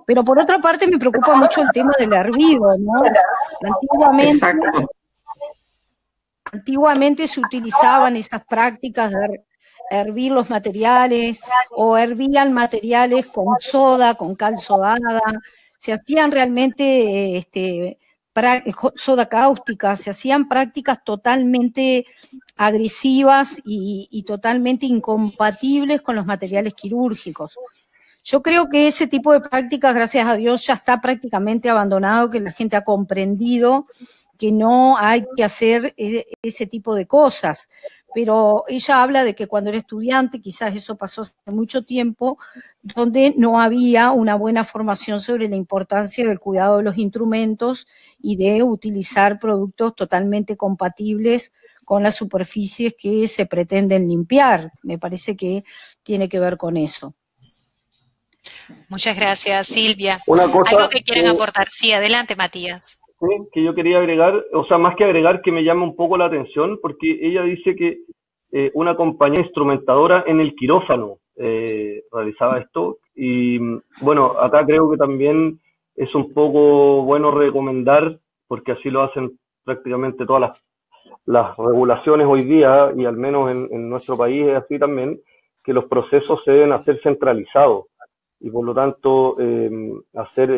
Pero por otra parte me preocupa mucho el tema del hervido, ¿no? Antiguamente se utilizaban esas prácticas de hervir los materiales o hervían materiales con soda, con cal sodada, se hacían realmente soda cáustica, se hacían prácticas totalmente agresivas y totalmente incompatibles con los materiales quirúrgicos. Yo creo que ese tipo de prácticas, gracias a Dios, ya está prácticamente abandonado, que la gente ha comprendido que no hay que hacer ese tipo de cosas. Pero ella habla de que cuando era estudiante, quizás eso pasó hace mucho tiempo, donde no había una buena formación sobre la importancia del cuidado de los instrumentos y de utilizar productos totalmente compatibles con las superficies que se pretenden limpiar. Me parece que tiene que ver con eso. Muchas gracias, Silvia. Una cosa, ¿Algo que quieran aportar? Sí, adelante, Matías. Sí, que yo quería agregar, o sea, más que agregar, que me llama un poco la atención, porque ella dice que una compañía instrumentadora en el quirófano realizaba esto, y bueno, acá creo que también es un poco bueno recomendar, porque así lo hacen prácticamente todas las regulaciones hoy día, y al menos en nuestro país es así también, que los procesos se deben hacer centralizados, y por lo tanto hacer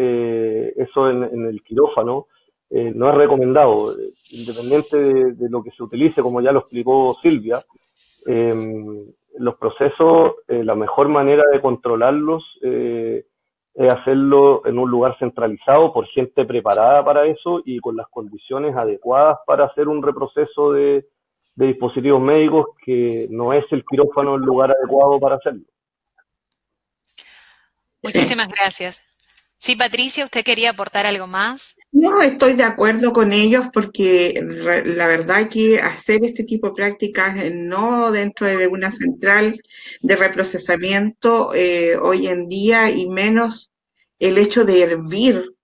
eso en el quirófano no es recomendado, independiente de lo que se utilice, como ya lo explicó Silvia. Los procesos, la mejor manera de controlarlos es hacerlo en un lugar centralizado por gente preparada para eso y con las condiciones adecuadas para hacer un reproceso de dispositivos médicos, que no es el quirófano el lugar adecuado para hacerlo. Muchísimas gracias. Sí, Patricia, ¿usted quería aportar algo más? No, estoy de acuerdo con ellos porque la verdad que hacer este tipo de prácticas no dentro de una central de reprocesamiento hoy en día, y menos el hecho de hervir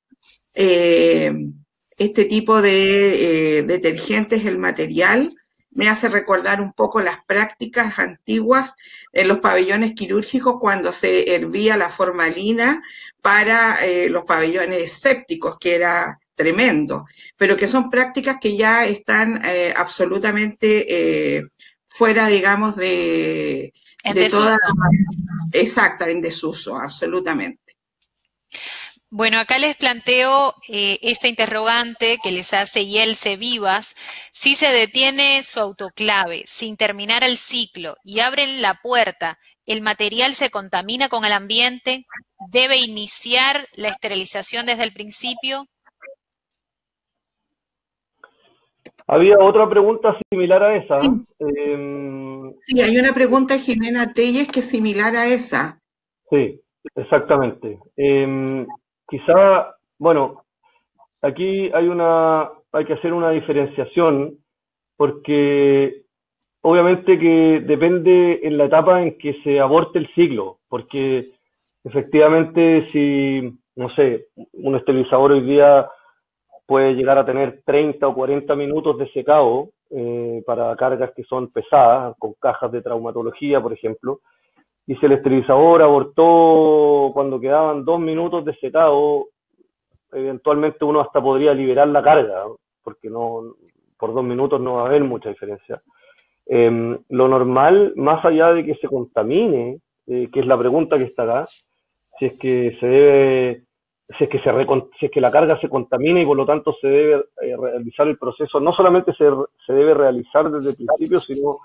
este tipo de detergentes, el material, me hace recordar un poco las prácticas antiguas en los pabellones quirúrgicos cuando se hervía la formalina para los pabellones sépticos, que era tremendo, pero que son prácticas que ya están absolutamente fuera, digamos, de toda... Exacta, en desuso, absolutamente. Bueno, acá les planteo esta interrogante que les hace Yelse Vivas. Si se detiene su autoclave sin terminar el ciclo y abren la puerta, ¿el material se contamina con el ambiente? ¿Debe iniciar la esterilización desde el principio? Había otra pregunta similar a esa. Sí, sí, hay una pregunta de Jimena Telles que es similar a esa. Sí, exactamente. Quizá, bueno, aquí hay que hacer una diferenciación porque obviamente que depende en la etapa en que se aborte el ciclo, porque efectivamente si, no sé, un esterilizador hoy día puede llegar a tener 30 o 40 minutos de secado para cargas que son pesadas, con cajas de traumatología, por ejemplo, y si el esterilizador abortó cuando quedaban 2 minutos de secado, eventualmente uno hasta podría liberar la carga, ¿no? Porque no, por 2 minutos no va a haber mucha diferencia. Lo normal, más allá de que se contamine, que es la pregunta que está acá, si es que se debe, si es que la carga se contamina y por lo tanto se debe realizar el proceso, no solamente se debe realizar desde el principio, sino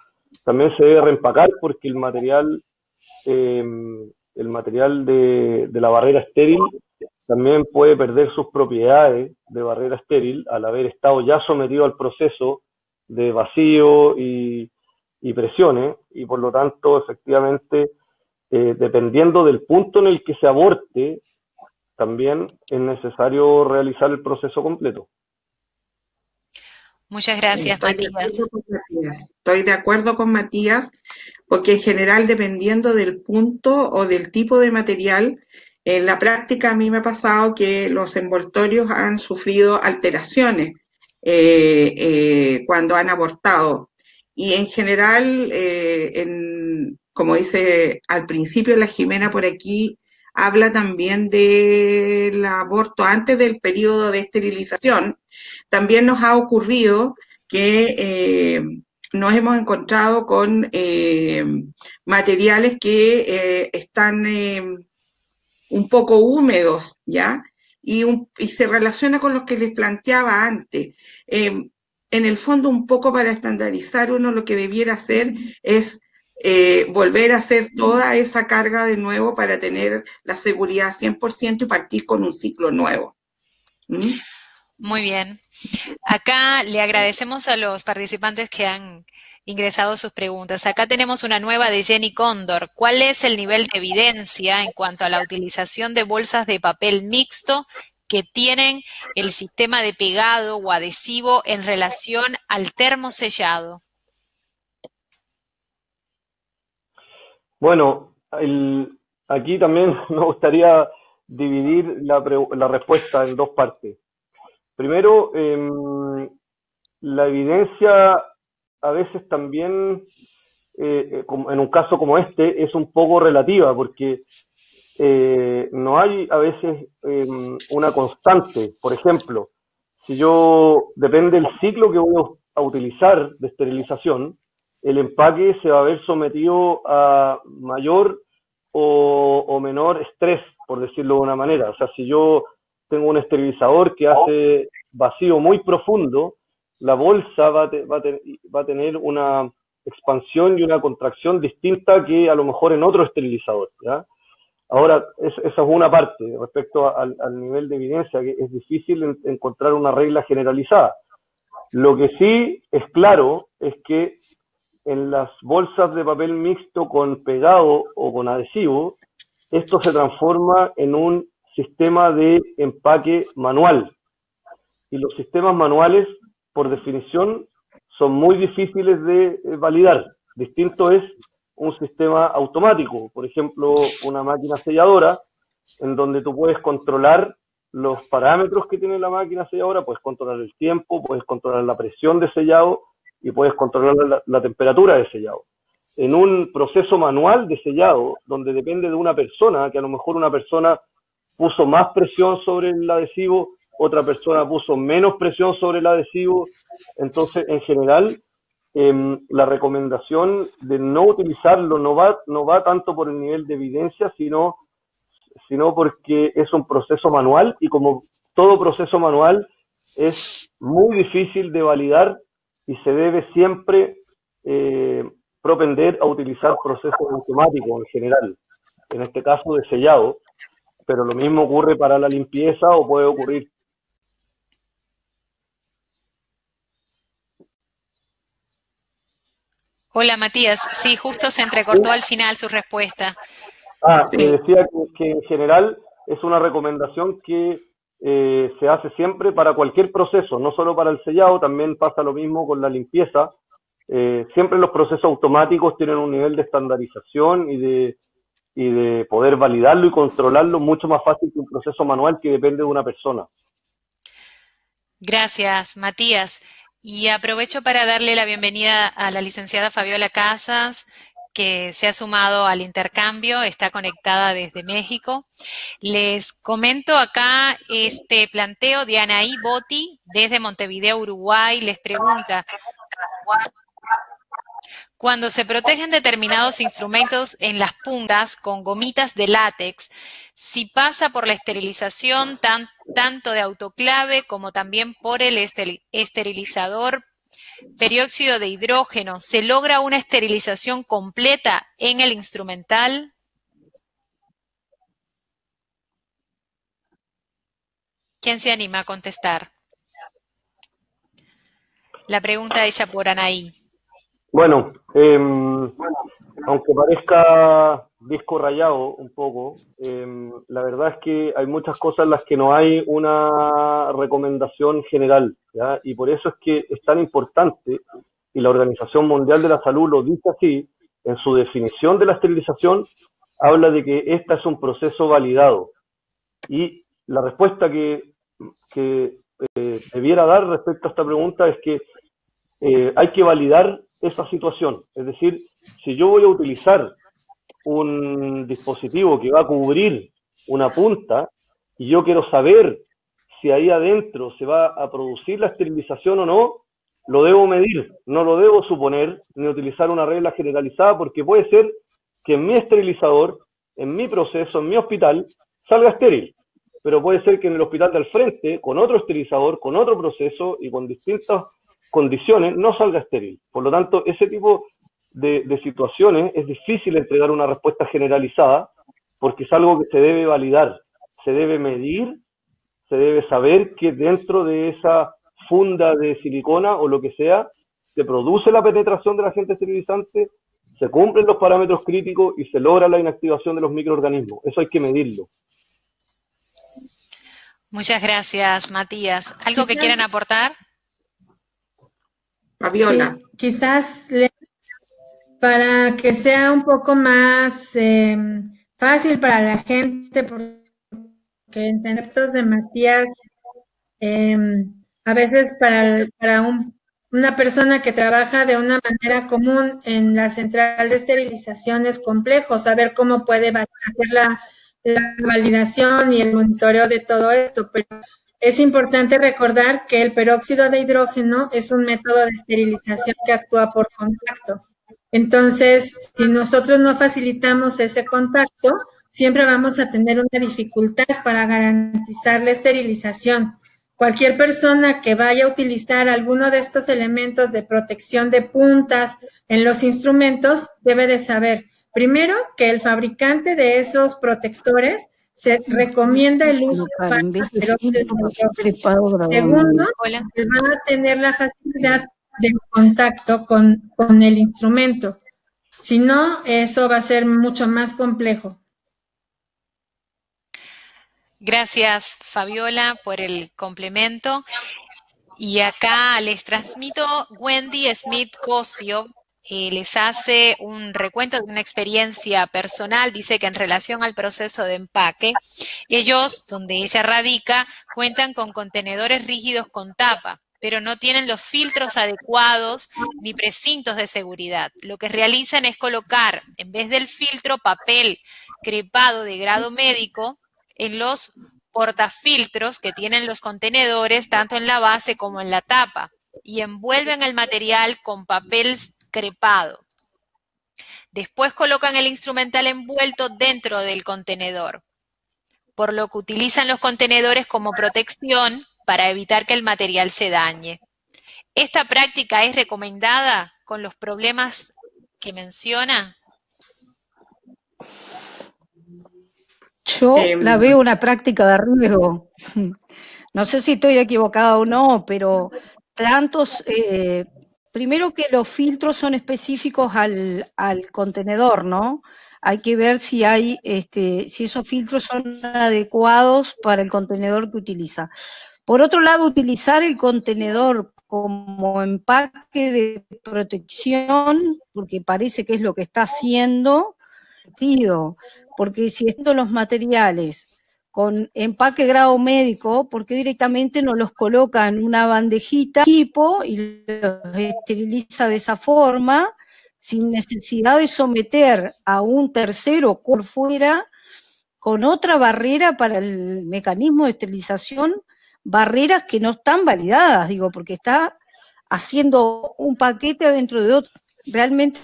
también se debe reempacar porque eh, el material de la barrera estéril también puede perder sus propiedades de barrera estéril al haber estado ya sometido al proceso de vacío y presiones, y por lo tanto, efectivamente, dependiendo del punto en el que se aborte, también es necesario realizar el proceso completo. Muchas gracias, Matías. Estoy de acuerdo con Matías, porque en general, dependiendo del punto o del tipo de material, en la práctica a mí me ha pasado que los envoltorios han sufrido alteraciones cuando han abortado. Y en general, como dice al principio la Jimena por aquí, habla también del aborto antes del periodo de esterilización. También nos ha ocurrido que nos hemos encontrado con materiales que están un poco húmedos, ¿ya? Y se relaciona con los que les planteaba antes. En el fondo, un poco para estandarizar, uno lo que debiera hacer es volver a hacer toda esa carga de nuevo para tener la seguridad 100% y partir con un ciclo nuevo. ¿Mm? Muy bien. Acá le agradecemos a los participantes que han ingresado sus preguntas. Acá tenemos una nueva de Jenny Cóndor. ¿Cuál es el nivel de evidencia en cuanto a la utilización de bolsas de papel mixto que tienen el sistema de pegado o adhesivo en relación al termosellado? Bueno, aquí también me gustaría dividir la respuesta en dos partes. Primero, la evidencia a veces también, en un caso como este, es un poco relativa, porque no hay a veces una constante. Por ejemplo, si depende del ciclo que voy a utilizar de esterilización, el empaque se va a ver sometido a mayor o menor estrés, por decirlo de una manera. O sea, si yo tengo un esterilizador que hace vacío muy profundo, la bolsa va a tener una expansión y una contracción distinta que a lo mejor en otro esterilizador, ¿ya? Ahora, esa es una parte respecto al nivel de evidencia, que es difícil encontrar una regla generalizada. Lo que sí es claro es que en las bolsas de papel mixto con pegado o con adhesivo, esto se transforma en un sistema de empaque manual. Y los sistemas manuales, por definición, son muy difíciles de validar. Distinto es un sistema automático, por ejemplo, una máquina selladora, en donde tú puedes controlar los parámetros que tiene la máquina selladora, puedes controlar el tiempo, puedes controlar la presión de sellado y puedes controlar la temperatura de sellado. En un proceso manual de sellado, donde depende de una persona, que a lo mejor una persona puso más presión sobre el adhesivo, otra persona puso menos presión sobre el adhesivo, entonces en general la recomendación de no utilizarlo no va tanto por el nivel de evidencia, sino porque es un proceso manual y como todo proceso manual es muy difícil de validar y se debe siempre propender a utilizar procesos automáticos en general, en este caso de sellado, pero lo mismo ocurre para la limpieza o puede ocurrir. Hola, Matías. Sí, justo se entrecortó al final su respuesta. Decía que en general es una recomendación que se hace siempre para cualquier proceso, no solo para el sellado, también pasa lo mismo con la limpieza. Siempre los procesos automáticos tienen un nivel de estandarización y de poder validarlo y controlarlo mucho más fácil que un proceso manual que depende de una persona. Gracias, Matías. Y aprovecho para darle la bienvenida a la licenciada Fabiola Casas, que se ha sumado al intercambio, está conectada desde México. Les comento acá este planteo de Anaí Botti, desde Montevideo, Uruguay, les pregunta: cuando se protegen determinados instrumentos en las puntas con gomitas de látex, si pasa por la esterilización tanto de autoclave como también por el esterilizador peróxido de hidrógeno, ¿se logra una esterilización completa en el instrumental? ¿Quién se anima a contestar? La pregunta hecha por Anaí. Bueno, aunque parezca disco rayado un poco, la verdad es que hay muchas cosas en las que no hay una recomendación general, ¿ya? Y por eso es que es tan importante, y la Organización Mundial de la Salud lo dice así, en su definición de la esterilización, habla de que esta es un proceso validado. Y la respuesta que debiera dar respecto a esta pregunta es que hay que validar esa situación. Es decir, si yo voy a utilizar un dispositivo que va a cubrir una punta y yo quiero saber si ahí adentro se va a producir la esterilización o no, lo debo medir, no lo debo suponer ni utilizar una regla generalizada, porque puede ser que en mi esterilizador, en mi proceso, en mi hospital, salga estéril, pero puede ser que en el hospital del frente, con otro esterilizador, con otro proceso y con distintas condiciones, no salga estéril. Por lo tanto, ese tipo de situaciones es difícil entregar una respuesta generalizada, porque es algo que se debe validar, se debe medir, se debe saber que dentro de esa funda de silicona o lo que sea, se produce la penetración del agente esterilizante, se cumplen los parámetros críticos y se logra la inactivación de los microorganismos. Eso hay que medirlo. Muchas gracias, Matías. ¿Algo que quieran aportar? Fabiola. Sí, quizás para que sea un poco más fácil para la gente, porque en conceptos de Matías, a veces para una persona que trabaja de una manera común en la central de esterilización es complejo saber cómo puede hacer la validación y el monitoreo de todo esto, pero es importante recordar que el peróxido de hidrógeno es un método de esterilización que actúa por contacto. Entonces, si nosotros no facilitamos ese contacto, siempre vamos a tener una dificultad para garantizar la esterilización. Cualquier persona que vaya a utilizar alguno de estos elementos de protección de puntas en los instrumentos debe de saber, primero, que el fabricante de esos protectores se recomienda el uso para segundo, que va a tener la facilidad de contacto con el instrumento. Si no, eso va a ser mucho más complejo. Gracias, Fabiola, por el complemento. Y acá les transmito Wendy Smith Cosio. Les hace un recuento de una experiencia personal. Dice que en relación al proceso de empaque, ellos, donde ella radica, cuentan con contenedores rígidos con tapa, pero no tienen los filtros adecuados ni precintos de seguridad. Lo que realizan es colocar, en vez del filtro, papel crepado de grado médico en los portafiltros que tienen los contenedores, tanto en la base como en la tapa, y envuelven el material con papel crepado. Después colocan el instrumental envuelto dentro del contenedor, por lo que utilizan los contenedores como protección para evitar que el material se dañe. ¿Esta práctica es recomendada con los problemas que menciona? Yo la veo una práctica de riesgo. No sé si estoy equivocada o no, pero tantos primero que los filtros son específicos al contenedor, ¿no? Hay que ver si si esos filtros son adecuados para el contenedor que utiliza. Por otro lado, utilizar el contenedor como empaque de protección, porque parece que es lo que está haciendo, porque si están los materiales con empaque grado médico, ¿por qué directamente no los coloca en una bandejita tipo y los esteriliza de esa forma, sin necesidad de someter a un tercero por fuera, con otra barrera para el mecanismo de esterilización, barreras que no están validadas, digo, porque está haciendo un paquete adentro de otro. Realmente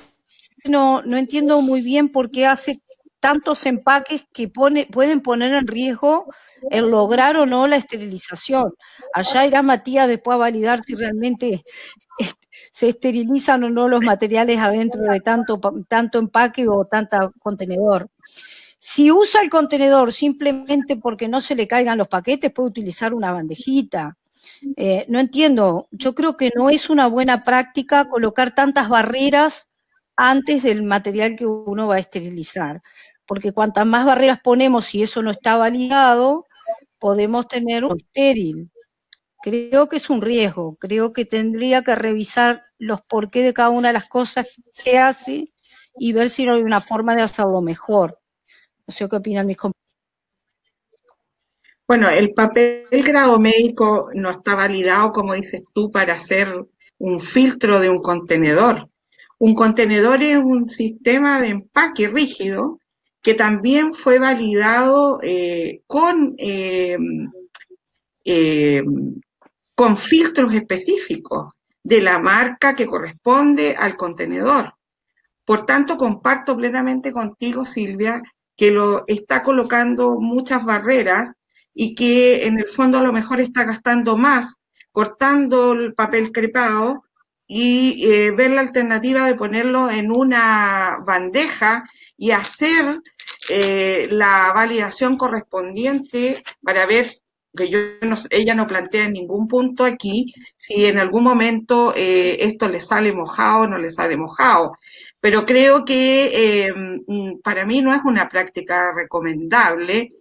no entiendo muy bien por qué hace tantos empaques que pueden poner en riesgo el lograr o no la esterilización. Allá irá Matías después a validar si realmente se esterilizan o no los materiales adentro de tanto empaque o tanto contenedor. Si usa el contenedor simplemente porque no se le caigan los paquetes, puede utilizar una bandejita. No entiendo, yo creo que no es una buena práctica colocar tantas barreras antes del material que uno va a esterilizar, porque cuantas más barreras ponemos y eso no está validado, podemos tener un estéril. Creo que es un riesgo, creo que tendría que revisar los porqué de cada una de las cosas que hace y ver si no hay una forma de hacerlo mejor. No sé qué opinan mis compañeros. Bueno, el papel grado médico no está validado, como dices tú, para hacer un filtro de un contenedor. Un contenedor es un sistema de empaque rígido que también fue validado con filtros específicos de la marca que corresponde al contenedor. Por tanto, comparto plenamente contigo, Silvia, que lo está colocando muchas barreras y que en el fondo a lo mejor está gastando más cortando el papel crepado y ver la alternativa de ponerlo en una bandeja y hacer la validación correspondiente para ver que ella no plantea en ningún punto aquí si en algún momento esto le sale mojado o no le sale mojado. Pero creo que para mí no es una práctica recomendable,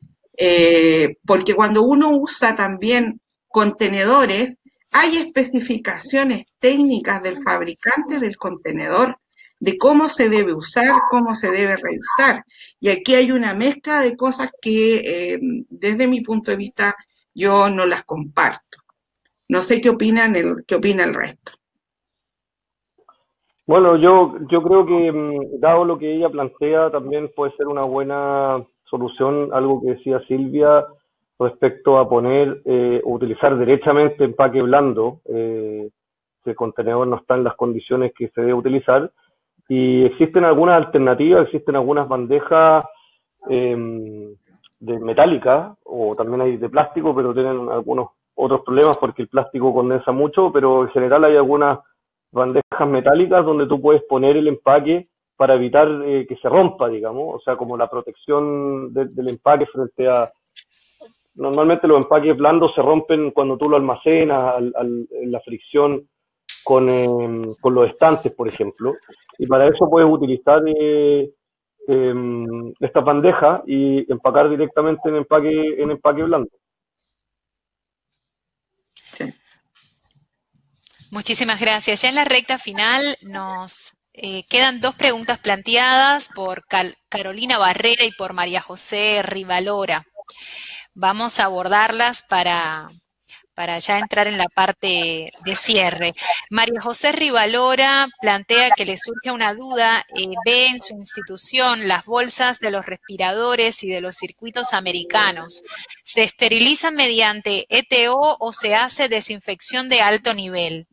porque cuando uno usa también contenedores, hay especificaciones técnicas del fabricante del contenedor de cómo se debe usar, cómo se debe revisar. Y aquí hay una mezcla de cosas que desde mi punto de vista yo no las comparto. No sé qué opina el resto. Bueno, yo creo que dado lo que ella plantea, también puede ser una buena solución, algo que decía Silvia, respecto a utilizar derechamente empaque blando, si el contenedor no está en las condiciones que se debe utilizar. Y existen algunas alternativas, existen algunas bandejas de metálica, o también hay de plástico, pero tienen algunos otros problemas porque el plástico condensa mucho, pero en general hay algunas bandejas metálicas donde tú puedes poner el empaque para evitar que se rompa, digamos, o sea, como la protección del empaque frente a... Normalmente los empaques blandos se rompen cuando tú lo almacenas, en la fricción con los estantes, por ejemplo, y para eso puedes utilizar estas bandejas y empacar directamente en empaque blando. Muchísimas gracias. Ya en la recta final nos quedan dos preguntas planteadas por Carolina Barrera y por María José Rivalora. Vamos a abordarlas para ya entrar en la parte de cierre. María José Rivalora plantea que le surge una duda, ve en su institución las bolsas de los respiradores y de los circuitos americanos. ¿Se esterilizan mediante ETO o se hace desinfección de alto nivel?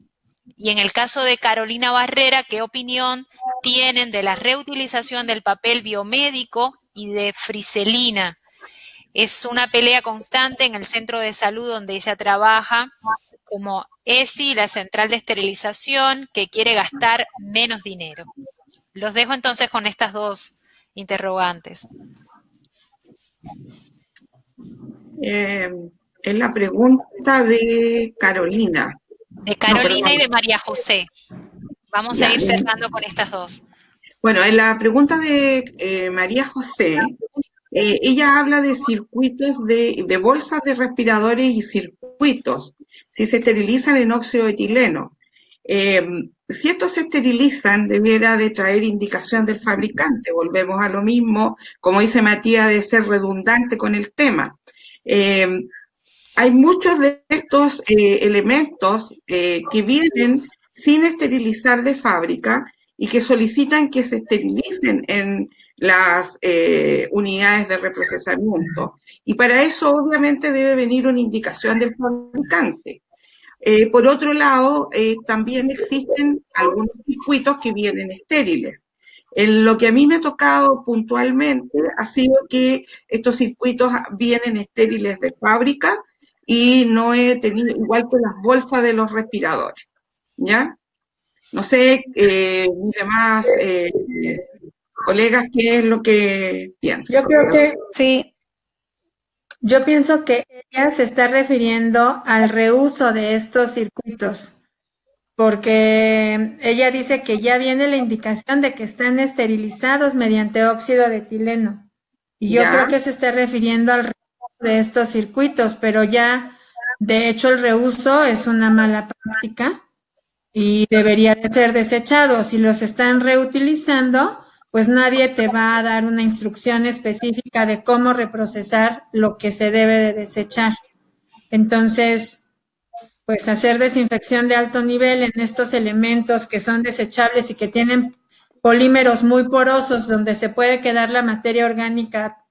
Y en el caso de Carolina Barrera, ¿qué opinión tienen de la reutilización del papel biomédico y de friselina? Es una pelea constante en el centro de salud donde ella trabaja como ESI, la central de esterilización, que quiere gastar menos dinero. Los dejo entonces con estas dos interrogantes. Es la pregunta de Carolina. De Carolina y de María José. Vamos a ir cerrando con estas dos. Bueno, en la pregunta de María José, ella habla de circuitos de bolsas de respiradores y circuitos, si se esterilizan en óxido de etileno. Si estos se esterilizan, debiera de traer indicación del fabricante. Volvemos a lo mismo, como dice Matías, de ser redundante con el tema. Hay muchos de estos elementos que vienen sin esterilizar de fábrica y que solicitan que se esterilicen en las unidades de reprocesamiento. Y para eso, obviamente, debe venir una indicación del fabricante. Por otro lado, también existen algunos circuitos que vienen estériles. En lo que a mí me ha tocado puntualmente ha sido que estos circuitos vienen estériles de fábrica y no he tenido, igual que las bolsas de los respiradores, ¿ya? No sé, mis demás colegas, ¿qué es lo que piensan? Yo creo que Sí, Yo pienso que ella se está refiriendo al reuso de estos circuitos, porque ella dice que ya viene la indicación de que están esterilizados mediante óxido de etileno. Y yo ¿Ya? creo que se está refiriendo al reuso de estos circuitos, pero ya, de hecho, el reuso es una mala práctica y debería de ser desechado. Si los están reutilizando, pues nadie te va a dar una instrucción específica de cómo reprocesar lo que se debe de desechar. Entonces, pues hacer desinfección de alto nivel en estos elementos que son desechables y que tienen polímeros muy porosos donde se puede quedar la materia orgánica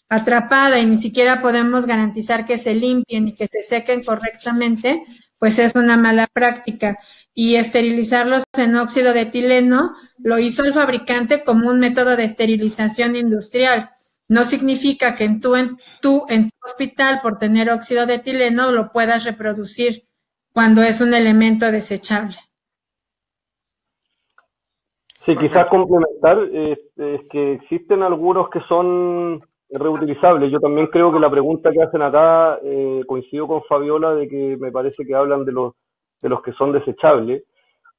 atrapada y ni siquiera podemos garantizar que se limpien y que se sequen correctamente, pues es una mala práctica. Y esterilizarlos en óxido de etileno lo hizo el fabricante como un método de esterilización industrial. No significa que en tu hospital, por tener óxido de etileno, lo puedas reproducir cuando es un elemento desechable. Sí, quizás complementar, es que existen algunos que son reutilizables. Yo también creo que la pregunta que hacen acá, coincido con Fabiola de que me parece que hablan de los que son desechables.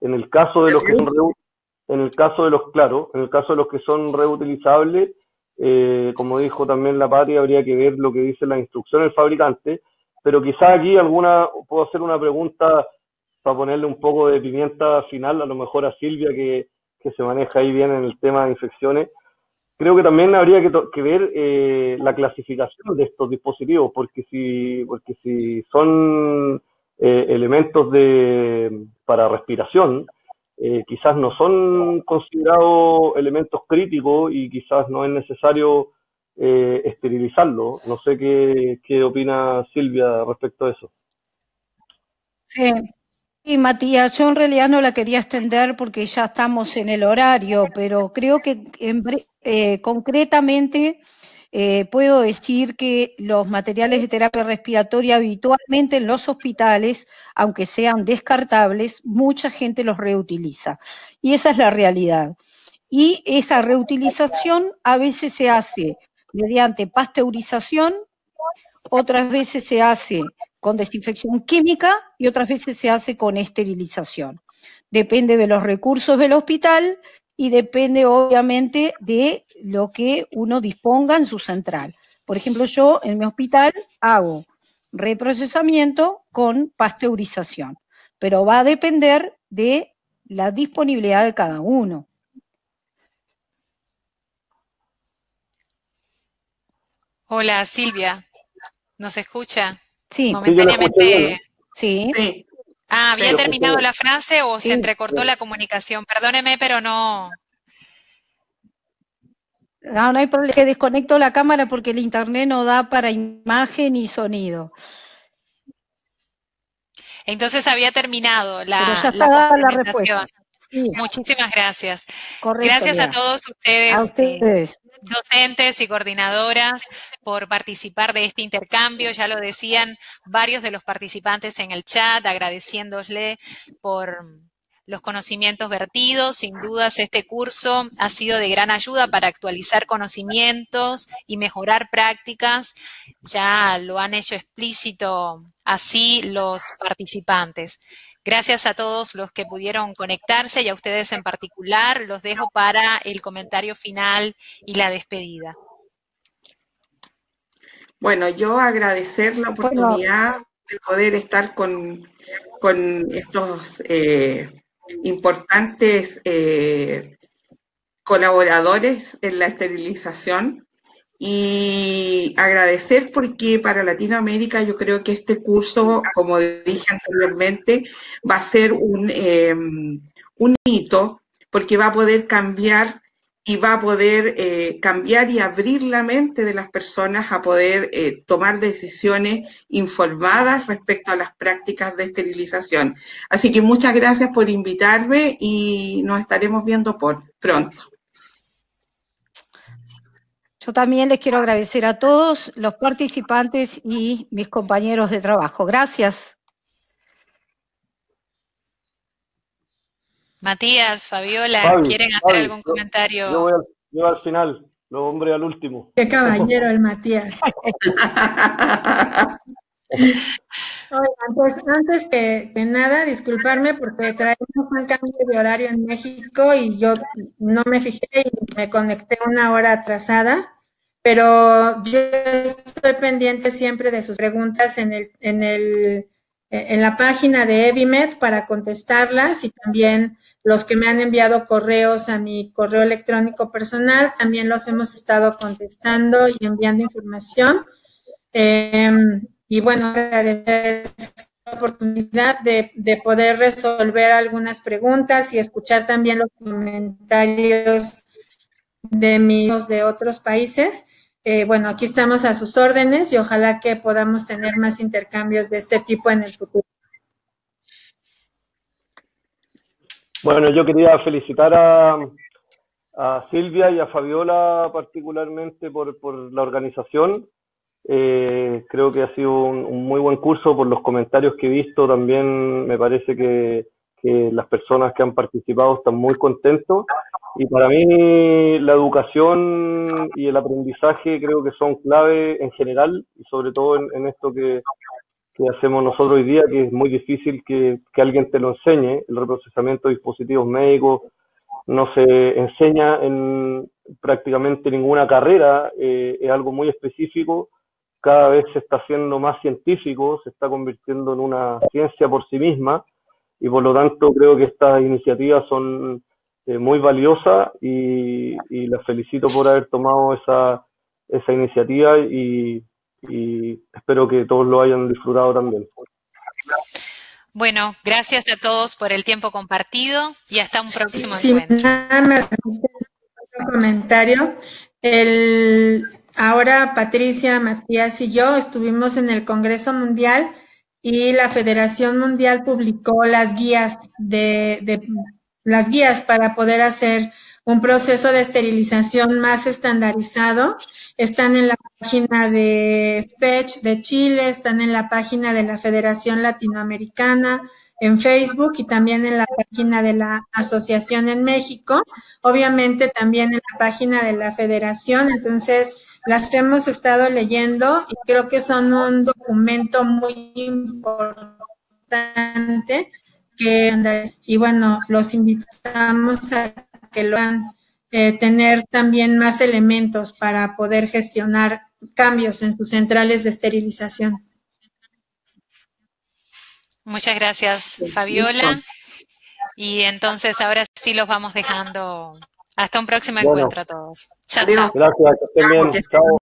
En el caso de los que son en el caso de los, claro, en el caso de los que son reutilizables, como dijo también la Pati, habría que ver lo que dice la instrucción del fabricante, pero quizás aquí puedo hacer una pregunta para ponerle un poco de pimienta final, a lo mejor a Silvia, que se maneja ahí bien en el tema de infecciones. Creo que también habría que ver la clasificación de estos dispositivos, porque si son elementos para respiración, quizás no son considerados elementos críticos y quizás no es necesario esterilizarlo. No sé qué opina Silvia respecto a eso. sí. Y Matías, yo en realidad no la quería extender porque ya estamos en el horario, pero creo que concretamente puedo decir que los materiales de terapia respiratoria habitualmente en los hospitales, aunque sean descartables, mucha gente los reutiliza. Y esa es la realidad. Y esa reutilización a veces se hace mediante pasteurización, otras veces se hace con desinfección química y otras veces se hace con esterilización. Depende de los recursos del hospital y depende obviamente de lo que uno disponga en su central. Por ejemplo, yo en mi hospital hago reprocesamiento con pasteurización, pero va a depender de la disponibilidad de cada uno. Hola, Silvia, ¿nos escucha? Sí. Momentáneamente. Sí. Sí. Ah, ¿había Sí. terminado la frase o Sí. se entrecortó la comunicación? Perdóneme, pero no. No, no hay problema, que desconecto la cámara porque el internet no da para imagen y sonido. Entonces había terminado Pero ya la está dada la complementación. respuesta. Sí, Muchísimas gracias. correcto. Gracias a Lea. todos A ustedes, ustedes. docentes y coordinadoras, por participar de este intercambio. Ya lo decían varios de los participantes en el chat, agradeciéndole por los conocimientos vertidos. Sin dudas, este curso ha sido de gran ayuda para actualizar conocimientos y mejorar prácticas. Ya lo han hecho explícito así los participantes. Gracias a todos los que pudieron conectarse y a ustedes en particular. Los dejo para el comentario final y la despedida. Bueno, yo agradecer la oportunidad de poder estar con estos importantes colaboradores en la esterilización. Y agradecer porque para Latinoamérica yo creo que este curso, como dije anteriormente, va a ser un hito porque va a poder cambiar y va a poder cambiar y abrir la mente de las personas a poder tomar decisiones informadas respecto a las prácticas de esterilización. Así que muchas gracias por invitarme y nos estaremos viendo pronto. Yo también les quiero agradecer a todos los participantes y mis compañeros de trabajo. Gracias. Matías, Fabiola, ¿quieren hacer algún comentario? Yo al final, los hombres al último. Qué caballero el Matías. Oigan, pues antes que nada, disculparme porque traemos un cambio de horario en México y yo no me fijé y me conecté una hora atrasada, pero yo estoy pendiente siempre de sus preguntas en la página de Evimed para contestarlas, y también los que me han enviado correos a mi correo electrónico personal, también los hemos estado contestando y enviando información. Y bueno, agradecer la oportunidad de poder resolver algunas preguntas y escuchar también los comentarios de amigos de otros países. Bueno, aquí estamos a sus órdenes y ojalá que podamos tener más intercambios de este tipo en el futuro. Bueno, yo quería felicitar a Silvia y a Fabiola particularmente por la organización. Creo que ha sido un muy buen curso. Por los comentarios que he visto también me parece que las personas que han participado están muy contentos, y para mí la educación y el aprendizaje creo que son clave en general, y sobre todo en esto que hacemos nosotros hoy día, que es muy difícil que alguien te lo enseñe. El reprocesamiento de dispositivos médicos no se enseña en prácticamente ninguna carrera, es algo muy específico. Cada vez se está haciendo más científico, se está convirtiendo en una ciencia por sí misma, y por lo tanto creo que estas iniciativas son muy valiosas, y las felicito por haber tomado esa iniciativa, y espero que todos lo hayan disfrutado también. Bueno, gracias a todos por el tiempo compartido y hasta un próximo encuentro. Nada más un comentario. Ahora Patricia, Matías y yo estuvimos en el Congreso Mundial y la Federación Mundial publicó las guías las guías para poder hacer un proceso de esterilización más estandarizado. Están en la página de SPECH de Chile, están en la página de la Federación Latinoamericana, en Facebook, y también en la página de la Asociación en México, obviamente también en la página de la Federación. Entonces las hemos estado leyendo y creo que son un documento muy importante y bueno, los invitamos a que lo hagan, tener también más elementos para poder gestionar cambios en sus centrales de esterilización. Muchas gracias, Fabiola. Y entonces ahora sí los vamos dejando. Hasta un próximo encuentro a todos. Chao, chao. Gracias, que estén bien. Chao.